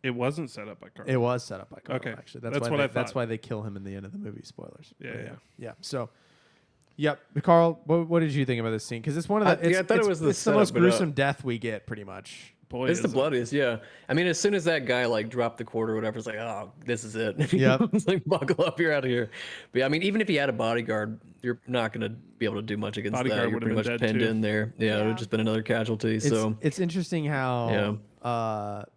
It wasn't set up by Carlo. It was set up by Carlo, okay. Actually. That's what I thought. That's why they kill him in the end of the movie. Spoilers. Yeah. So, yep. Carl, what did you think about this scene? Because it's one of the... I thought it was the most gruesome death we get, pretty much. Boy, it's the bloodiest, yeah. I mean, as soon as that guy dropped the quarter or whatever, it's like, oh, this is it. Yep. It's like, buckle up, you're out of here. But yeah, I mean, even if he had a bodyguard, you're not going to be able to do much against that. You're pretty much pinned in there. Yeah, it would have just been another casualty. It's interesting how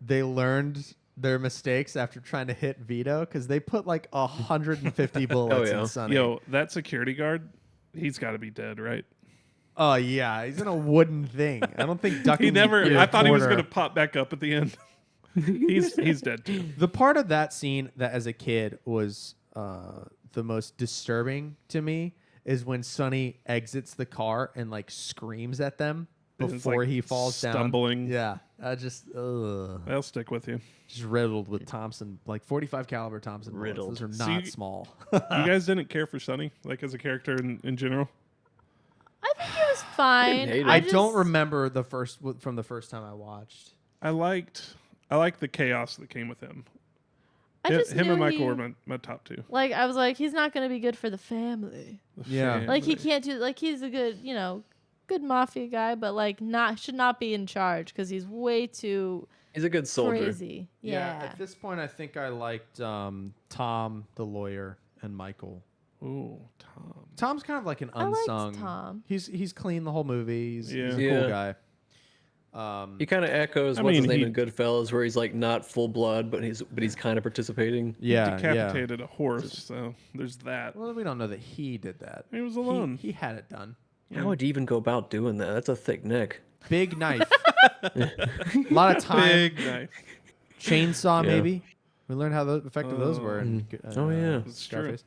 they learned their mistakes after trying to hit Vito, because they put like 150 bullets in Sonny. Yo, that security guard, he's got to be dead, right? Oh yeah, he's in a wooden thing. I don't think ducking. I thought he was going to pop back up at the end. he's dead too. The part of that scene that as a kid was the most disturbing to me is when Sonny exits the car and like screams at them before he falls stumbling. down. Yeah, I just I'll stick with you. Just riddled with Thompson, like 45 caliber Thompson bullets. Those are not small. You guys didn't care for Sonny, like as a character in general? I think it was fine. I don't remember from the first time I watched. I liked the chaos that came with him. Him and Michael were my top two. Like, I was like, he's not going to be good for the family. Like, he can't do, like, he's a good, good mafia guy, but like should not be in charge because he's way too. He's a good soldier. Crazy. Yeah. At this point, I think I liked Tom, the lawyer, and Michael Ooh, Tom. Tom's kind of like an I liked unsung. Tom. He's clean the whole movie. He's a cool Yeah. guy. He kind of echoes what's his name in Goodfellas, where he's like not full blood, but he's kind of participating. Yeah, Decapitated a horse, so there's that. Well, we don't know that he did that. He was alone. He had it done. How would you even go about doing that? That's a thick neck. Big knife. A lot of time. Big knife. Chainsaw, maybe. We learned how effective those were. It's Scarface.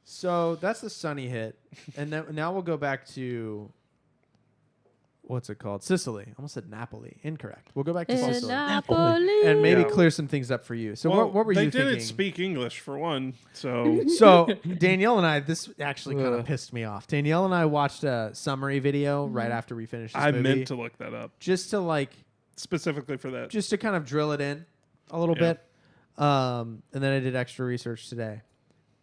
So that's the Sonny hit, and now we'll go back to what's it called? Sicily. I almost said Napoli. Incorrect. We'll go back to Sicily Napoli. and maybe clear some things up for you. So what were you thinking? They didn't speak English for one, so So Danielle and I, this actually kind of pissed me off. Danielle and I watched a summary video right after we finished this movie. I meant to look that up just to specifically for that. Just to kind of drill it in a little bit. And then I did extra research today.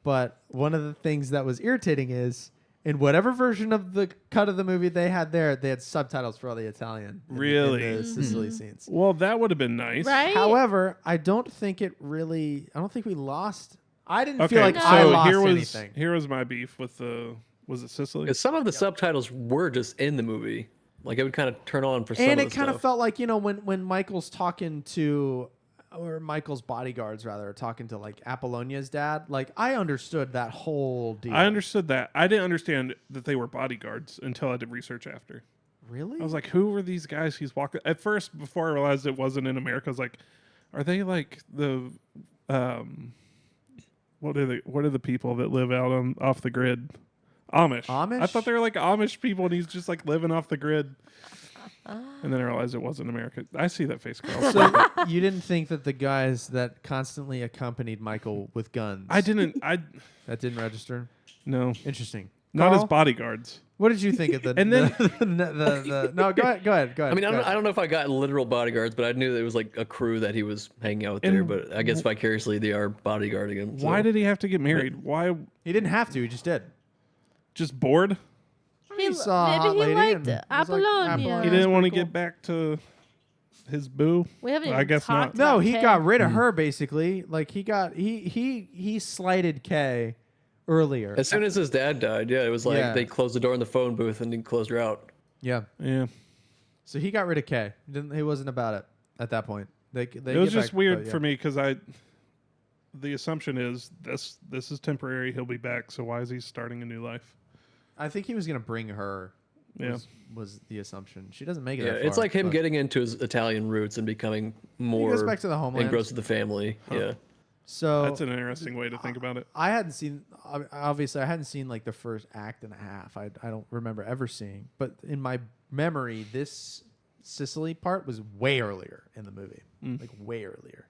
But one of the things that was irritating is in whatever version of the cut of the movie they had there, they had subtitles for all the Italian in the Sicily scenes. Well, that would have been nice. Right? However, I don't think we lost. I didn't feel like I lost anything. Here was my beef with was it Sicily? Because some of the subtitles were just in the movie. Like it would kind of turn on for some of the And it kind stuff. of felt like, when Michael's talking to, or Michael's bodyguards rather, are talking to like Apollonia's dad, like I understood that whole deal. I understood that. I didn't understand that they were bodyguards until I did research after. Really? I was like, who were these guys he's walking? At first, before I realized it wasn't in America, I was like, are they like the what are the people that live out off the grid? Amish. Amish? I thought they were like Amish people, and he's just like living off the grid. And then I realized it wasn't America. I see that face, Carl. So you didn't think that the guys that constantly accompanied Michael with guns? I didn't. That didn't register. No. Interesting. Not Carl? as bodyguards. What did you think of the? And then no, go ahead. I mean, I don't know if I got literal bodyguards, but I knew that it was like a crew that he was hanging out with there. But I guess vicariously they are bodyguarding him. So. Why did he have to get married? Why? He didn't have to. He just did. Just bored? He saw a hot lady liked and was like, Apollonia. He didn't want to get back to his boo. We haven't I even guess talked not. No, about he Kay. got rid of her basically. Like he slighted Kay earlier. As soon as his dad died, it was like they closed the door in the phone booth and then closed her out. Yeah. So he got rid of Kay. He wasn't about it at that point. It was just weird for me because the assumption is this is temporary. He'll be back. So why is he starting a new life? I think he was going to bring her. Was the assumption. She doesn't make it. Yeah, that far, it's like him getting into his Italian roots and becoming more. He goes back to the homeland. Engrossed with the family. Yeah. So that's an interesting way to think about it. I hadn't seen. Obviously, I hadn't seen like the first act and a half. I don't remember ever seeing. But in my memory, this Sicily part was way earlier in the movie. Like way earlier.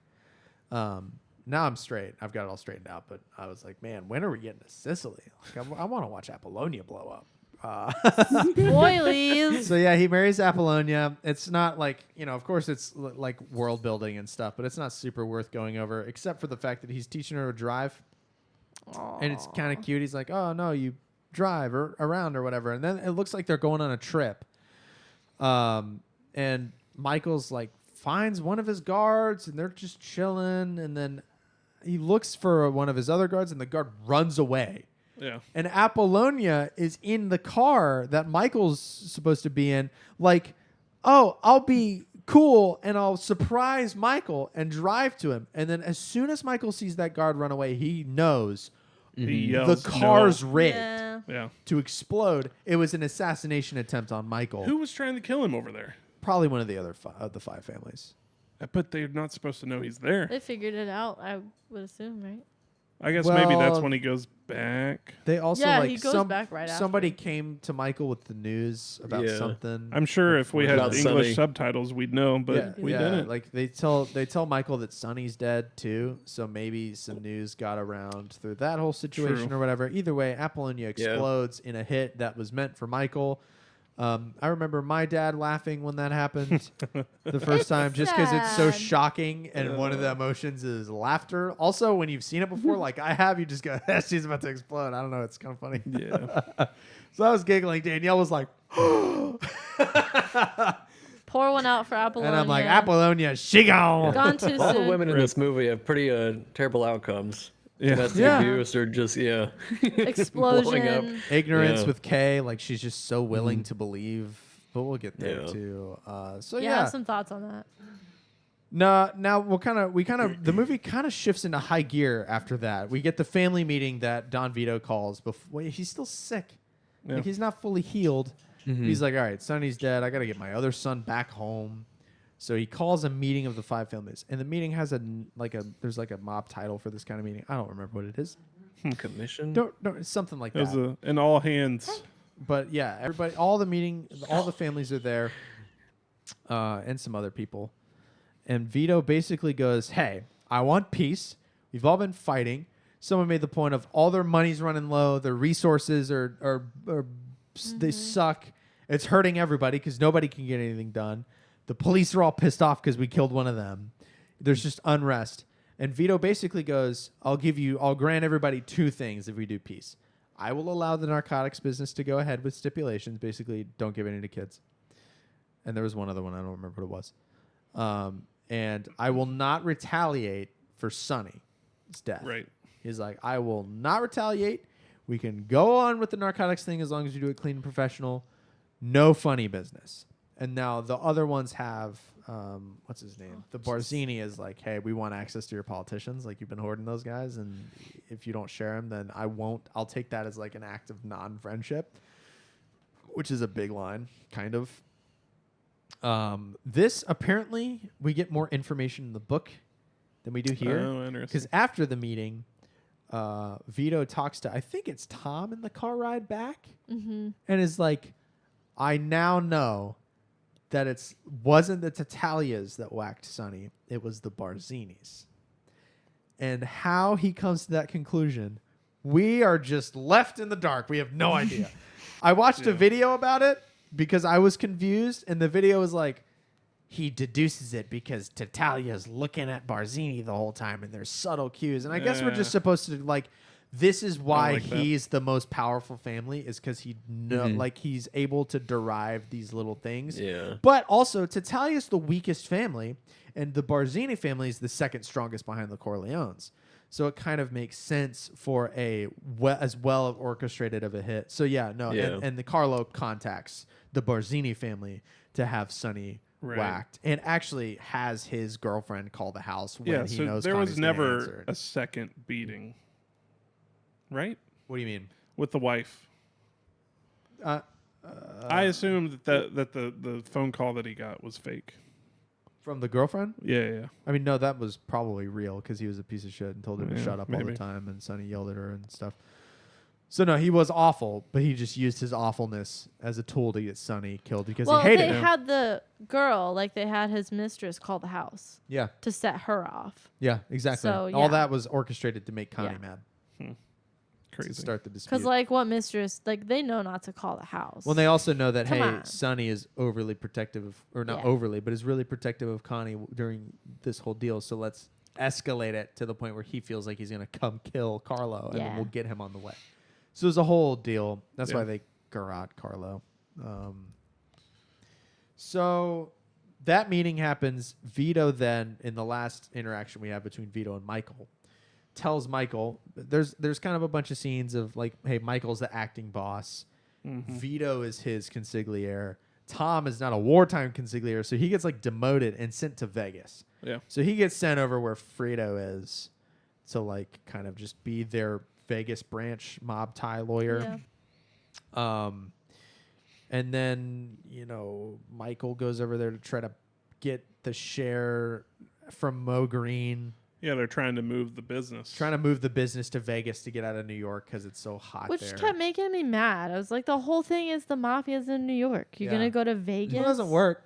Now I'm straight. I've got it all straightened out. But I was like, man, when are we getting to Sicily? Like, I want to watch Apollonia blow up. Spoilies. So yeah, he marries Apollonia. It's not like, of course it's like world building and stuff, but it's not super worth going over, except for the fact that he's teaching her to drive. Aww. And it's kind of cute. He's like, oh no, you drive around or whatever. And then it looks like they're going on a trip. And Michael's like finds one of his guards and they're just chilling. And then he looks for one of his other guards and the guard runs away. Yeah. And Apollonia is in the car that Michael's supposed to be in. Like, oh, I'll be cool and I'll surprise Michael and drive to him. And then as soon as Michael sees that guard run away, he knows the car's rigged to explode. It was an assassination attempt on Michael. Who was trying to kill him over there? Probably one of the other the five families. But they're not supposed to know he's there. They figured it out, I would assume, right? I guess maybe that's when he goes back. They also he goes back right after. Somebody came to Michael with the news about something. I'm sure if we had English Sonny. subtitles, we'd know, but we didn't. Like they tell Michael that Sonny's dead too, so maybe some news got around through that whole situation or whatever. Either way, Apollonia explodes in a hit that was meant for Michael. I remember my dad laughing when that happened the first time, just because it's so shocking, and one of the emotions is laughter. Also, when you've seen it before, like I have, you just go, "She's about to explode." I don't know, it's kind of funny. Yeah. So I was giggling. Danielle was like, Pour one out for Apollonia. and I'm like, Apollonia, she gone. Gone too All soon. the women in this movie have pretty terrible outcomes. domestic abuse or just explosion, ignorance with Kay. Like she's just so willing to believe, but we'll get there too. So I have some thoughts on that. No, now the movie kind of shifts into high gear after that. We get the family meeting that Don Vito calls before. He's still sick. Yeah. Like he's not fully healed. He's like, all right, Sonny's dead. I got to get my other son back home. So he calls a meeting of the 5 families. And the meeting has there's like a mob title for this kind of meeting. I don't remember what it is. Commission? Don't it's something like that. It was an all hands. But yeah, everybody, all the families are there, and some other people. And Vito basically goes, hey, I want peace. We've all been fighting. Someone made the point of all their money's running low. Their resources are they suck. It's hurting everybody because nobody can get anything done. The police are all pissed off because we killed one of them. There's just unrest. And Vito basically goes, I'll grant everybody 2 things if we do peace. I will allow the narcotics business to go ahead with stipulations. Basically, don't give any to kids. And there was one other one. I don't remember what it was. And I will not retaliate for Sonny's death. Right. He's like, I will not retaliate. We can go on with the narcotics thing as long as you do it clean and professional. No funny business. And now the other ones have, what's his name? The Barzini is like, hey, we want access to your politicians. Like, you've been hoarding those guys. And if you don't share them, then I won't. I'll take that as like an act of non-friendship, which is a big line, kind of. This apparently we get more information in the book than we do here. Oh, interesting. Because after the meeting, Vito talks to, I think it's Tom in the car ride back, and is like, I now know that it wasn't the Tatalias that whacked Sonny, it was the Barzinis. And how he comes to that conclusion, we are just left in the dark. We have no idea. I watched a video about it because I was confused, and the video was like, he deduces it because Tatalia's looking at Barzini the whole time, and there's subtle cues. And I guess we're just supposed to, like, this is why he's the most powerful family, is because he's able to derive these little things. Yeah. But also, Tatalia's the weakest family, and the Barzini family is the second strongest behind the Corleones. So it kind of makes sense for as well orchestrated of a hit. So and the Carlo contacts the Barzini family to have Sonny whacked, and actually has his girlfriend call the house when he knows there Connie's was never answered. a second beating, right? What do you mean? With the wife. I assumed that the phone call that he got was fake. From the girlfriend? Yeah. I mean, no, that was probably real because he was a piece of shit and told her to shut up all the time, and Sonny yelled at her and stuff. So no, he was awful, but he just used his awfulness as a tool to get Sonny killed because he hated him. They had the girl, like they had his mistress call the house. Yeah. To set her off. Yeah, exactly. So, all that was orchestrated to make Connie mad. Crazy. To start the dispute. Because like what mistress, like they know not to call the house. Well, they also know that, Come on. Sonny is overly protective, or not overly, but is really protective of Connie during this whole deal. So let's escalate it to the point where he feels like he's going to come kill Carlo, and then we'll get him on the way. So there's a whole deal. That's why they garrote Carlo. So that meeting happens. Vito then, in the last interaction we have between Vito and Michael, tells Michael, there's kind of a bunch of scenes of like, hey, Michael's the acting boss. Vito is his consigliere. Tom is not a wartime consigliere, so he gets like demoted and sent to Vegas. Yeah. So he gets sent over where FREDO is to like kind of just be their Vegas branch mob tie lawyer. Yeah. And then, Michael goes over there to try to get the share from Mo Green. Yeah, they're trying to move the business. Trying to move the business to Vegas to get out of New York because it's so hot there. Which kept making me mad. I was like, the whole thing is the mafia's in New York. You're going to go to Vegas? It doesn't work.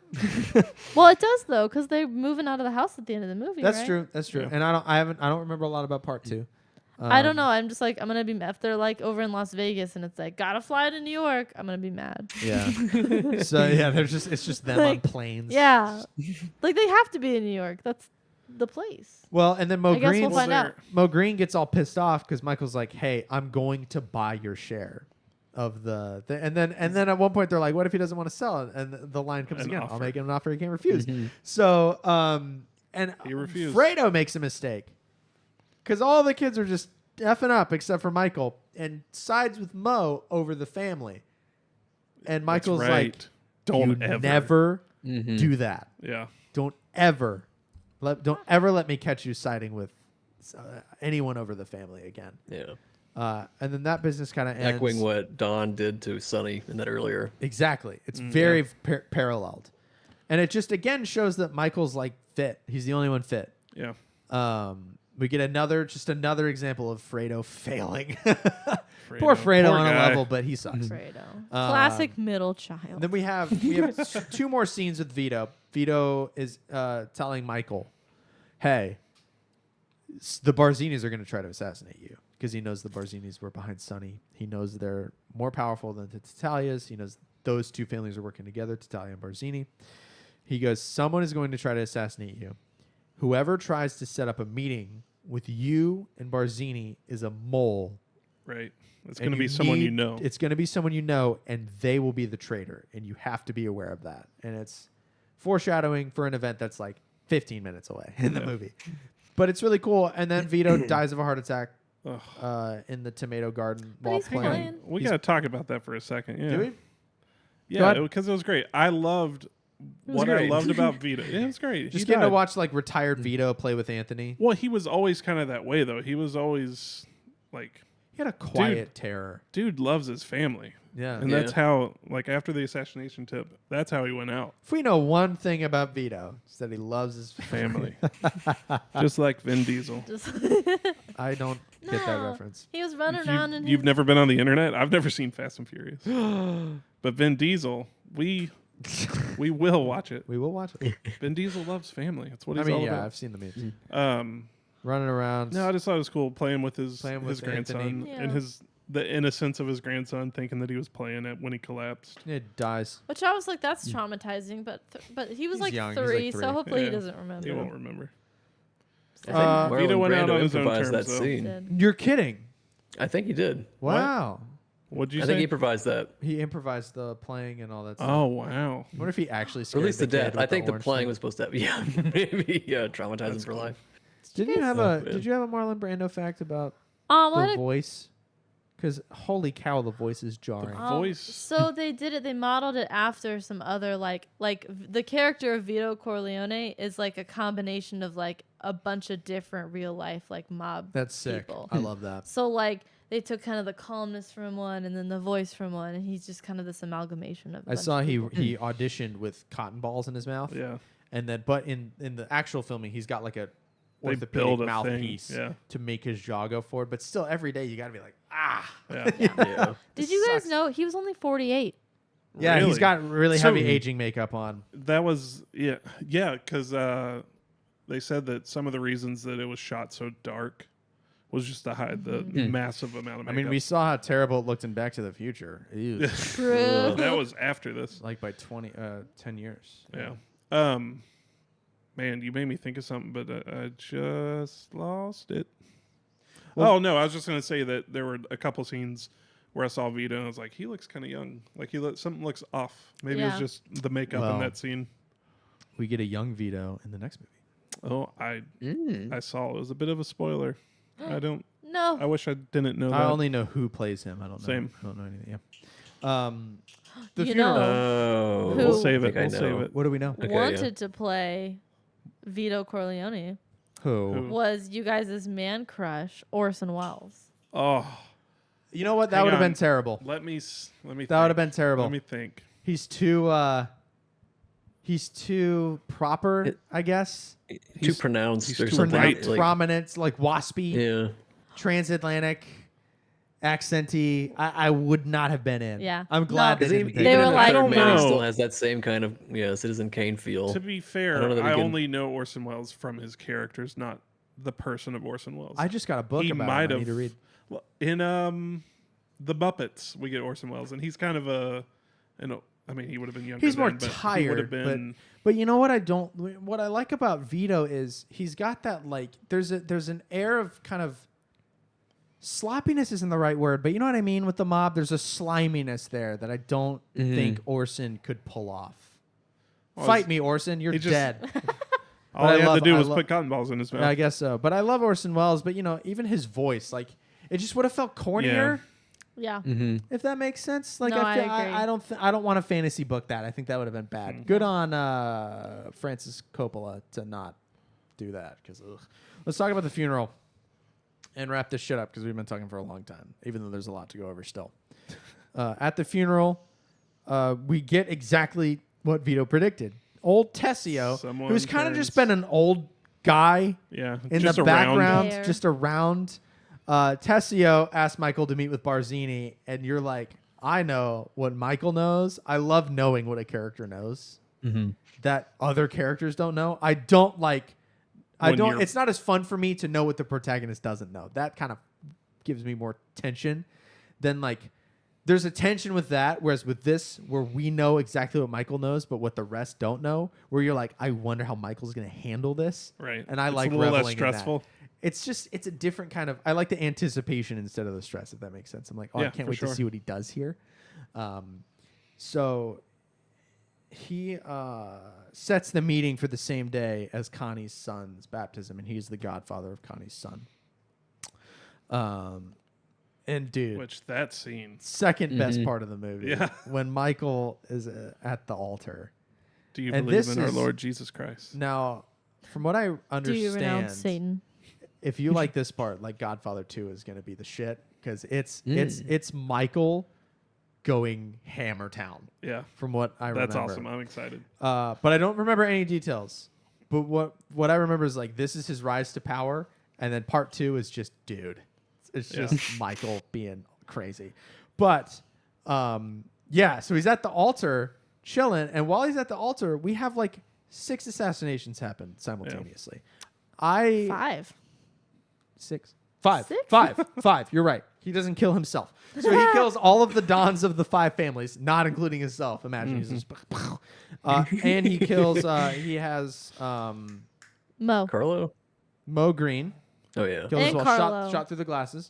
Well, it does, though, because they're moving out of the house at the end of the movie, That's right? true. That's true. Yeah. And I don't remember a lot about part 2. I don't know. I'm just like, I'm going to be, if they're like over in Las Vegas and it's like, gotta fly to New York, I'm going to be mad. Yeah. So, yeah, it's just them on planes. Yeah. Like, they have to be in New York. That's the place. Well, and then Mo Green gets all pissed off because Michael's like, hey, I'm going to buy your share of the and then at one point they're like, what if he doesn't want to sell it? And the line comes again, I'll make him an offer he can't refuse. So, and he refused. FREDO makes a mistake. Because all the kids are just effing up except for Michael and sides with Mo over the family. And Michael's like, don't never do that. Yeah. Don't ever let me catch you siding with anyone over the family again. Yeah. And then that business kind of ends. Echoing what Don did to Sonny in that earlier. Exactly. It's very paralleled. And it just, again, shows that Michael's like fit. He's the only one fit. Yeah. We get another example of Fredo failing. Poor Fredo on a level, but he sucks. Fredo. Classic middle child. Then we have two more scenes with Vito. Vito is telling Michael, hey, the Barzinis are going to try to assassinate you because he knows the Barzinis were behind Sonny. He knows they're more powerful than the Tattaglias. He knows those two families are working together, Tattaglia and Barzini. He goes, someone is going to try to assassinate you. Whoever tries to set up a meeting with you and Barzini is a mole. Right. It's going to be someone you know. It's going to be someone you know, and they will be the traitor, and you have to be aware of that. And it's foreshadowing for an event that's like 15 minutes away in the movie. But it's really cool. And then Vito dies of a heart attack in the tomato garden while playing. We got to talk about that for a second. Yeah. Do we? Yeah, because it was great. I loved what I loved about Vito. Yeah, it was great. Just getting to watch like retired Vito play with Anthony. Well, he was always kind of that way, though. He was always like... He had a quiet terror. Dude loves his family. Yeah. And that's how, like, after the assassination tip, that's how he went out. If we know one thing about Vito, it's that he loves his family. Just like Vin Diesel. I don't get that reference. He was running around and you've never been on the internet? I've never seen Fast and Furious. But Vin Diesel, we will watch it. We will watch it. Vin Diesel loves family. That's what he's all about. I've seen the memes. Running around. No, I just thought it was cool playing with his grandson and the innocence of his grandson, thinking that he was playing it when he collapsed. It dies. Which I was like, that's traumatizing, but he was like young. 3, so hopefully he doesn't remember. He won't remember. Vito went out on his own terms, that scene. You're kidding. I think he did. Wow. What'd you say? I think he improvised that. He improvised the playing and all that stuff. Oh, wow. I wonder if he actually scared Or at least the death. I think the playing thing. was supposed to maybe traumatize him for life. Did you have a Marlon Brando fact about the voice? Because holy cow, the voice is jarring. Voice. So they did it. They modeled it after some other like the character of Vito Corleone is like a combination of like a bunch of different real life like mob. That's sick. People. I love that. So like they took kind of the calmness from one and then the voice from one, and he's just kind of this amalgamation of. I saw he auditioned with cotton balls in his mouth. Yeah. And then, but in the actual filming, he's got like a build a mouthpiece to make his jaw go forward. But still, every day you got to be like, Yeah. Did you guys know he was only 48? Yeah, Really? he's got really heavy aging makeup on. That was because they said that some of the reasons that it was shot so dark was just to hide the massive amount of makeup. I mean, we saw how terrible it looked in Back to the Future. Ew. True. That was after this. Like by 10 years. Yeah. Man, you made me think of something, but I just lost it. Well, no, I was just going to say that there were a couple scenes where I saw Vito and I was like, he looks kind of young. Like something looks off. Maybe it's just the makeup in that scene. We get a young Vito in the next movie. Oh, I saw it. It was a bit of a spoiler. No. I wish I didn't know that. I only know who plays him. I don't know. Same. I don't know anything. Yeah. The You funeral. Oh, Who- We'll save it. I We'll know. save it. What do we know? Okay, wanted to play Vito Corleone Who? was you guys' man crush Orson Welles. Oh, You know what? That Hang would have on. been terrible. let me. That would have been terrible. Let me think. He's too. He's too proper, I guess. Too pronounced he's or too something. bright. Like, Prominent, like waspy, yeah. transatlantic, accenty. I would not have been in. Yeah. I'm glad No, they Even, didn't. They even were in like- Third I don't Man, he know. still has that same kind of Citizen Kane feel. To be I fair, don't know that I we can- only know Orson Welles from his characters, not the person of Orson Welles. I just got a book He about might him. I have need to read. in the Muppets. We get Orson Welles, and he's kind of I mean, he would have been younger. He's more then, but He would tired, have been. but you know what what I like about Vito is he's got that like there's an air of kind of sloppiness isn't the right word, but you know what I mean with the mob. There's a sliminess there that I don't think Orson could pull off. Well, Fight me, Orson. You're he just- dead. All he had to do I was love- put cotton balls in his mouth. I guess so. But I love Orson Welles. But you know, even his voice, like it just would have felt cornier. Yeah. If that makes sense. Like No, I agree. I don't want to fantasy book that. I think that would have been bad. Good on Francis Coppola to not do that because let's talk about the funeral and wrap this shit up because we've been talking for a long time, even though there's a lot to go over still. At the funeral, we get exactly what Vito predicted. Old Tessio, who's kind of just been an old guy in the background, just around. Tessio asked Michael to meet with Barzini, and you're like, I know what Michael knows. I love knowing what a character knows that other characters don't know. It's not as fun for me to know what the protagonist doesn't know. That kind of gives me more tension than like, there's a tension with that. Whereas with this, where we know exactly what Michael knows, but what the rest don't know, where you're like, I wonder how Michael's going to handle this. Right. And I it's like a little reveling less stressful. in that. It's a different kind of, I like the anticipation instead of the stress, if that makes sense. I'm like, I can't wait to see what he does here. So he sets the meeting for the same day as Connie's son's baptism, and he's the godfather of Connie's son. And dude, which that scene, second best part of the movie, when Michael is at the altar. Do you believe in our Lord Jesus Christ? Now, from what I understand, do you renounce Satan? If you like this part, like Godfather 2 is going to be the shit because it's Michael going hammer town. Yeah, from what I remember. That's awesome. I'm excited. But I don't remember any details. But what I remember is like this is his rise to power, and then part 2 is just dude. It's just Michael being crazy. But so he's at the altar chilling, and while he's at the altar, we have like 6 assassinations happen simultaneously. 5. 6. 5. 5. You're right. He doesn't kill himself. So he kills all of the dons of the 5 families, not including himself. Imagine he's just and he kills he has Mo Green. Oh yeah. Kills as well. Shot through the glasses.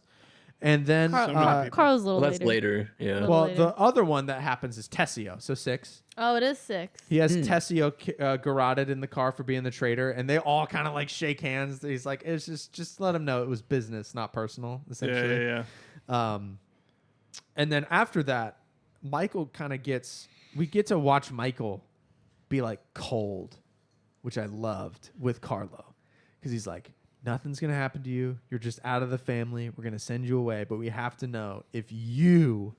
And then Carlo's a little that's later. Yeah. Well, the other one that happens is Tessio. So 6. Oh, it is 6. He has Tessio garroted in the car for being the traitor, and they all kind of like shake hands. He's like, "It's just let him know it was business, not personal." Essentially, yeah. And then after that, Michael we get to watch Michael be like cold, which I loved with Carlo, because he's like, nothing's going to happen to you. You're just out of the family. We're going to send you away. But we have to know if you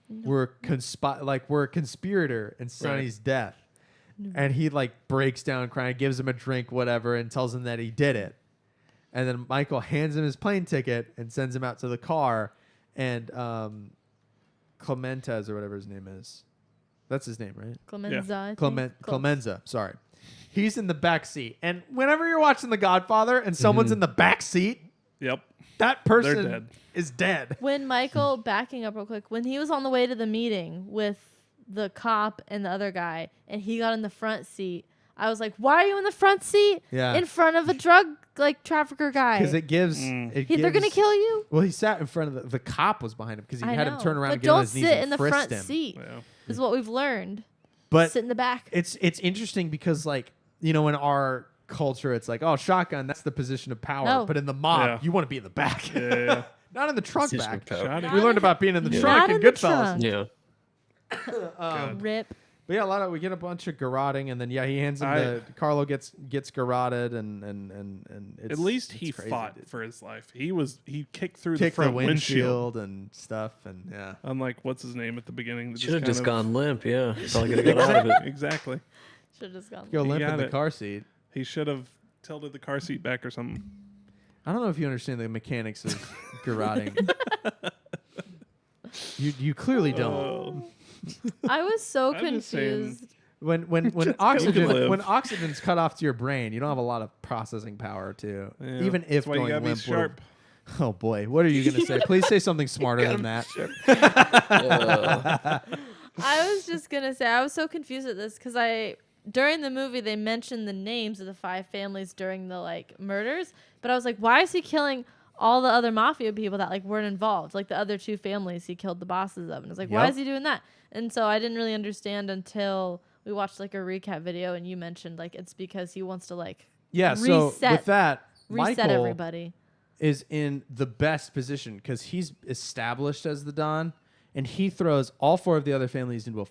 were a conspirator in Sonny's death. And he like breaks down crying, gives him a drink, whatever, and tells him that he did it. And then Michael hands him his plane ticket and sends him out to the car. And Clementez or whatever his name is. That's his name, right? Clemenza. Clemenza. Sorry. He's in the back seat. And whenever you're watching The Godfather and someone's in the back seat, that person is dead. When Michael, backing up real quick, when he was on the way to the meeting with the cop and the other guy, and he got in the front seat, I was like, why are you in the front seat in front of a drug trafficker guy? Because it gives... they're going to kill you? Well, he sat in front of the cop was behind him because he had him turn around and get don't on his knees sit and in the frisked front him. seat is what we've learned. But sit in the back. It's interesting because like, you know, in our culture, it's like, oh, shotgun, that's the position of power. No. But in the mob, you want to be in the back. Not in the trunk back. We learned about being in the trunk in Goodfellas. Yeah. Rip. But yeah, we get a bunch of garroting, and then he hands him Carlo gets garroted, and it's, at least he crazy, fought for his life. He kicked through the front windshield and stuff, and unlike what's his name at the beginning, should have just gone limp. Yeah, that's all I could have got out of it. Exactly. Should have just gone limp in the car seat. He should have tilted the car seat back or something. I don't know if you understand the mechanics of garroting. You clearly don't. I was so confused. When oxygen's cut off to your brain, you don't have a lot of processing power too. Yeah, even if going limp sharp. Oh boy, what are you gonna say? Please say something smarter than that. I was just gonna say I was so confused at this because during the movie they mentioned the names of the 5 families during the murders, but I was like, why is he killing all the other mafia people that weren't involved, like the other 2 families he killed the bosses of, and it's like, why is he doing that? And so I didn't really understand until we watched a recap video, and you mentioned it's because he wants to reset so with that, reset Michael, everybody. is in the best position because he's established as the Don, and he throws all 4 of the other families into a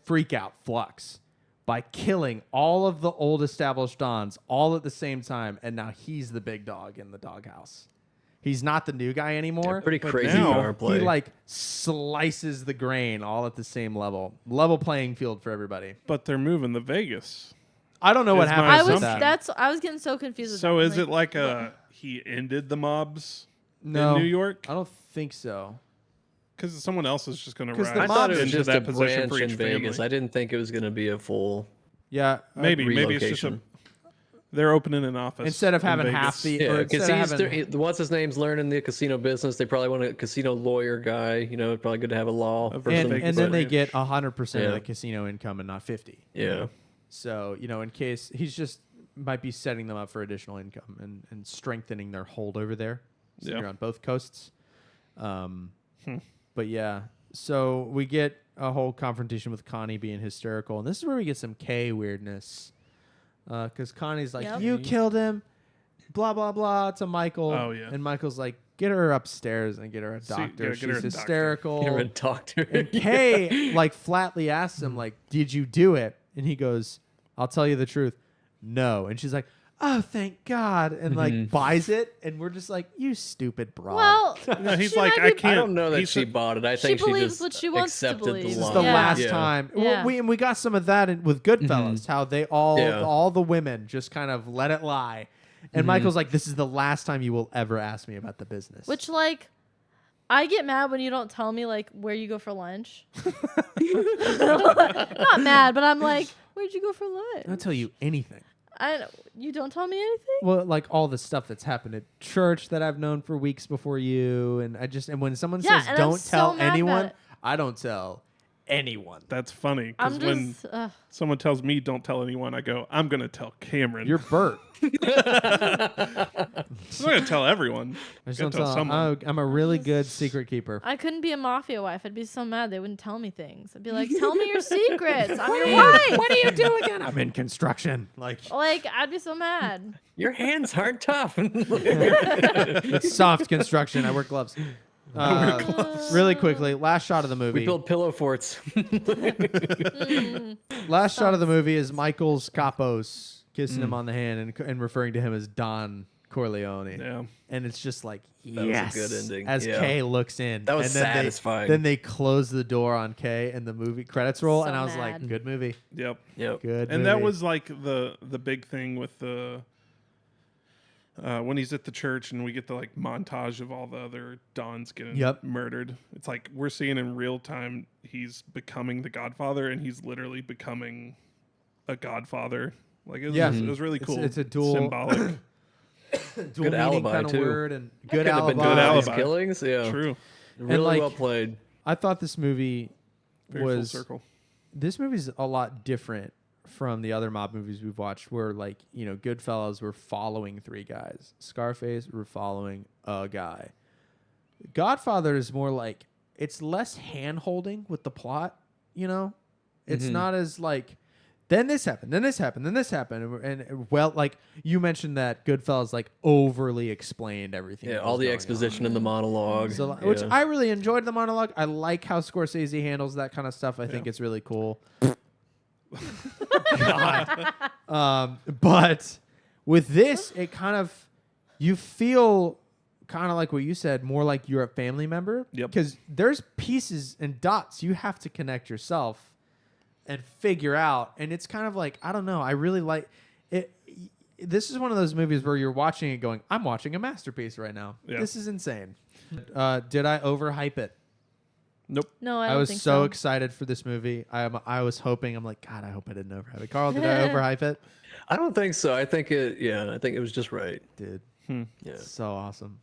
freak out flux by killing all of the old established Dons all at the same time, and now he's the big dog in the doghouse. He's not the new guy anymore. Yeah, pretty crazy now, play. He like slices the grain all at the same level playing field for everybody. But they're moving to Vegas. I don't know what Is my happened. assumption. I was getting so confused with So that. is it like he ended the mobs No, in New York? I don't think so. Because someone else is just going to 'Cause rise the I thought it was into just that a position branch for in each Vegas. family. I didn't think it was going to be a full Yeah, Maybe it's just relocation. they're opening an office instead of in having Vegas. half the Yeah, or because instead of having, what's his name's learning the casino business. They probably want a casino lawyer guy. You know, probably good to have a law A person. Vegas and then they ranch. get 100% of Yeah. the casino income and not 50. Yeah. So, in case he's just might be setting them up for additional income and strengthening their hold over there. So Yeah. you're on both coasts. But yeah, so we get a whole confrontation with Connie being hysterical. And this is where we get some K weirdness. Because Connie's like, Yep. you killed him, blah, blah, blah, to Michael. Oh, yeah. And Michael's like, get her upstairs and get her a doctor. yeah, get her She's a doctor. hysterical. You're a doctor. And Kay like flatly asks him like, "Did you do it?" And he goes, "I'll tell you the truth, no." And she's like, "Oh, thank God!" And like buys it, and we're just like, "You stupid broad." Well, No, he's she like, might I be- can't. I don't know that he's she a- bought it. I think she believes just what she wants to accepted believe. the this lie. is the Yeah. last Yeah. time. Yeah. We got some of that with Goodfellas. How they all the women just kind of let it lie, and Michael's like, "This is the last time you will ever ask me about the business." which like, I get mad when you don't tell me like where you go for lunch. Not mad, but I'm like, where'd you go for I don't lunch? tell you anything. You don't tell me anything. Well, like all the stuff that's happened at church that I've known for weeks before you, and and when someone says and I'm don't so tell mad about anyone, it. I don't tell anyone. That's funny I'm because when just. someone tells me don't tell anyone, I go, I'm going to tell Cameron. You're Bert. I'm not going to tell everyone. I just Gotta don't tell tell. someone. I'm a really good secret keeper. I couldn't be a mafia wife. I'd be so mad they wouldn't tell me things. I'd be like, "Tell me your secrets. I'm your wife." What do you do again? I'm in construction. Like I'd be so mad. Your hands aren't tough. it's soft construction. I wear gloves. Really quickly, last shot of the movie. We build pillow forts. Last shot of the movie is Michael's capos kissing him on the hand and referring to him as Don Corleone. Yeah. And it's just like, That yes. was a good ending. As Yeah. Kay looks in. That was and then satisfying. Then they close the door on Kay and the movie credits roll. So And I was mad. like, good movie. Yep. Yep. Good And movie. that was like the big thing with the when he's at the church and we get the like montage of all the other Dons getting murdered. It's like we're seeing in real time he's becoming the Godfather and he's literally becoming a Godfather. Like it was really cool. It's a dual symbolic. dual Good meaning alibi, kind of too. word and That good could have been alibi. Good done with these alibi. killings. Yeah. True. Really like, well played. I thought this movie Very full was circle. this movie's a lot different from the other mob movies we've watched where like, Goodfellas we're following 3 guys. Scarface we're following a guy. Godfather is more like it's less hand holding with the plot, It's not as like then this happened, then this happened, then this happened. And well, like you mentioned that Goodfellas like overly explained everything. Yeah, that all was the going exposition on. in the monologue. So, yeah. which I really enjoyed the monologue. I like how Scorsese handles that kind of stuff. I think it's really cool. God. But with this, it kind of you feel kind of like what you said, more like you're a family member. Yep. Because there's pieces and dots you have to connect yourself and figure out, and it's kind of like I don't know. I really like it. This is one of those movies where you're watching it, going, "I'm watching a masterpiece right now. Yeah. This is insane." Did I overhype it? Nope. No, I I don't was think so excited for this movie. I was hoping. I'm like, God, I hope I didn't overhype it. Carl, did I overhype it? I don't think so. I think it was just right. Dude, Yeah. so awesome.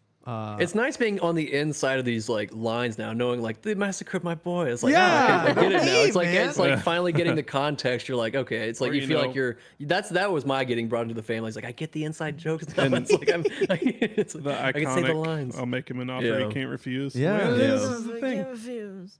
It's nice being on the inside of these like lines now, knowing like they massacred my boy. It's like, Yeah, I get it now. hey, It's like man. finally getting the context. You're like, okay, it's like Or, you you feel know- like that was my getting brought into the family. It's like I get the inside jokes. Now. It's like it's The I can say the iconic, lines. I'll make him an offer Yeah. he can't refuse. Yeah. Well, Yeah. This is the thing.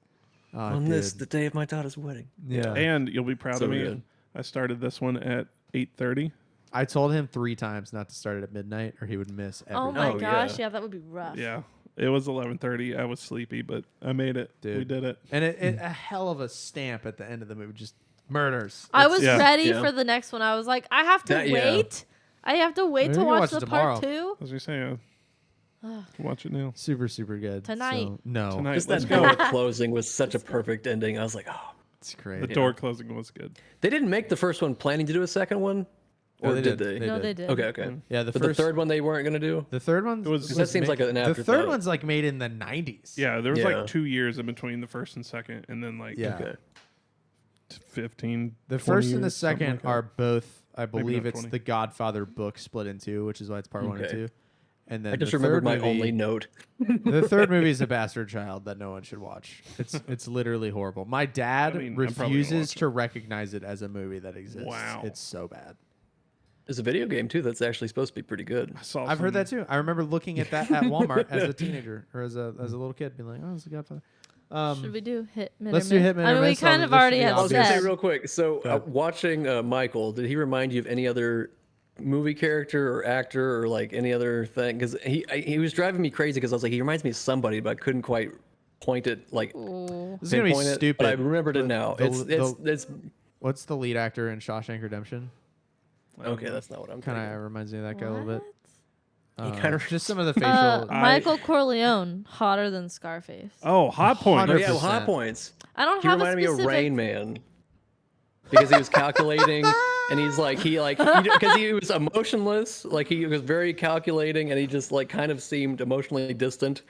On this, the day of my daughter's wedding. Yeah. And you'll be proud So of me. good. I started this one at 8:30. I told him 3 times not to start it at midnight, or he would miss everything. Oh my gosh, yeah. yeah, that would be rough. Yeah. It was 11:30. I was sleepy, but I made it. Dude. We did it. And it a hell of a stamp at the end of the movie. Just murders. I was Yeah. ready for the next one. I was like, I have to wait. I have to wait Maybe to we can watch watch the it tomorrow. part 2. As we say, watch it now. Super, super good. Tonight. So, no. Tonight. Just Let's that go. door closing was such a perfect ending. I was like, oh. It's great. The door closing was good. They didn't make the first one planning to do a second one? No, Or they did did. they? No, they did. Okay. Yeah, But the third one they weren't going to do? The third one That seems like an The afterthought. third one's like made in the 90s. Yeah, there was Yeah. like 2 years in between the first and second, and then like Yeah. Okay. 15. The 20 first and the years, something second like that. are both, I Maybe believe not it's 20. the Godfather book split in 2, which is why it's part 1 and Okay. 2. And then I just the remembered third my movie, only note. The third movie is a bastard child that no one should watch. It's literally horrible. My dad I mean, I'm probably gonna refuses watch to recognize it as a movie that exists. Wow. It's so bad. There's a video game, too, that's actually supposed to be pretty good. I saw I've heard some- that too. I remember looking at that at Walmart as a teenager or as a little kid, being like, "Oh, it's a Godfather." Should we do hit, mid, let's or do miss? hit, mid, I or mean, we miss. kind of This should already be have I was going to say said. real quick. So, Yeah. watching Michael, did he remind you of any other movie character or actor or like any other thing? Because he was driving me crazy because I was like, he reminds me of somebody, but I couldn't quite point it like. Ooh. This is gonna be pinpoint it, stupid. But I remembered it now. It's What's the lead actor in Shawshank Redemption? okay. That's not what I'm Kind thinking. of reminds me of that guy a little bit. He kinda just some of the facial. Michael Corleone, hotter than Scarface. Oh, Hot Point. Oh yeah, 100%. Hot Points. I don't He have a reminded me of specific. Rain Man because he was calculating and he's like because he was emotionless, like he was very calculating and he just like kind of seemed emotionally distant.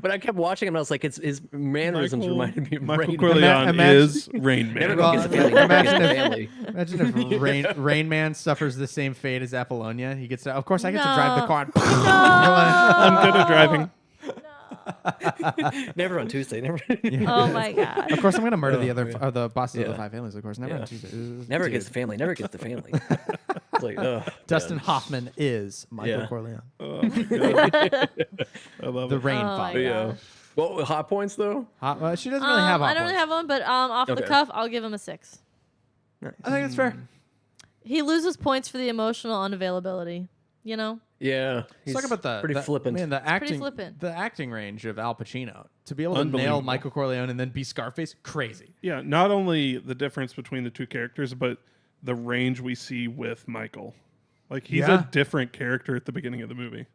But I kept watching him and I was like, his mannerisms reminded me of Michael Rain Corleone Imagine- is Rain Man. Man. Well, Never gets the family. imagine Never if- gets the family. Imagine if Rain Man suffers the same fate as Apollonia. He gets to, of course, I get to drive the No. car. I'm good at driving. Never on Tuesday. Never. Oh my god. Of course, I'm going to murder the bosses of the Yeah. 5 families. Of course, never Yeah. on Tuesday. Never Dude. gets the family. Never gets the family. It's like, Dustin Hoffman is Michael Yeah. Corleone, Oh, my God. I love the it. Rain Oh my Father. Yeah. gosh. Well, Hot Points though. Well, she doesn't really have. I hot don't really points. have one, but off the Okay. cuff, I'll give him a 6. I think that's fair. He loses points for the emotional unavailability. You know? Yeah. Let's talk about the pretty flippant. Man, the acting, flippant. the acting range of Al Pacino to be able to nail Unbelievable. Michael Corleone and then be Scarface, crazy. Yeah, not only the difference between the two characters, but the range we see with Michael. Like he's Yeah. a different character at the beginning of the movie,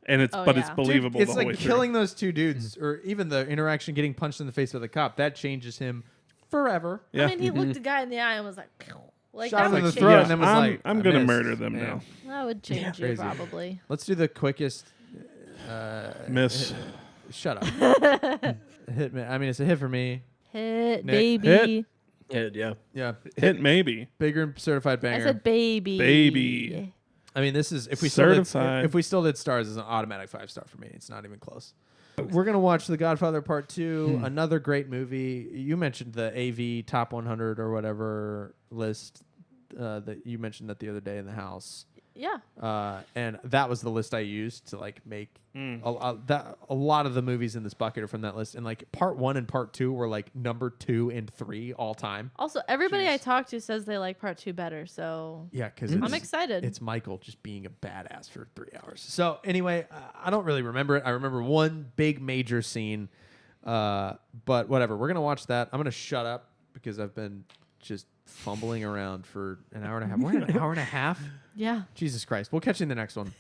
and it's Oh, it's yeah. believable It's the whole like way killing those two dudes, or even the interaction getting punched in the face with a cop. That changes him forever. through. Yeah, I mean, he looked the guy in the eye and was like, "Pew." Like Shot that him in would the change. throat yeah, and then was like, I'm I gonna missed. murder them Man. now. That would change you Crazy. probably. Let's do the quickest. Miss. Shut up. Hit me. I mean, it's a hit for me. Hit, Nick. baby. Yeah. Yeah, Hit maybe. bigger certified I banger. said baby. Baby. I mean, this is if we Certified. if we still did stars, it's an automatic 5-star for me. It's not even close. We're gonna watch The Godfather Part 2, another great movie. You mentioned the AV Top 100 or whatever list that you mentioned that the other day in the house, Yeah. and that was the list I used to like make a lot of the movies in this bucket are from that list. And like Part 1 and Part 2 were like number 2 and 3 all time. Also, everybody Jeez. I talk to says they like part 2 better, so Yeah, because I'm excited. It's Michael just being a badass for 3 hours. So anyway, I don't really remember it. I remember one big major scene, but whatever. We're gonna watch that. I'm gonna shut up because I've been just fumbling around for an hour and a half. We're at an hour and a half. Yeah. Jesus Christ. We'll catch you in the next one.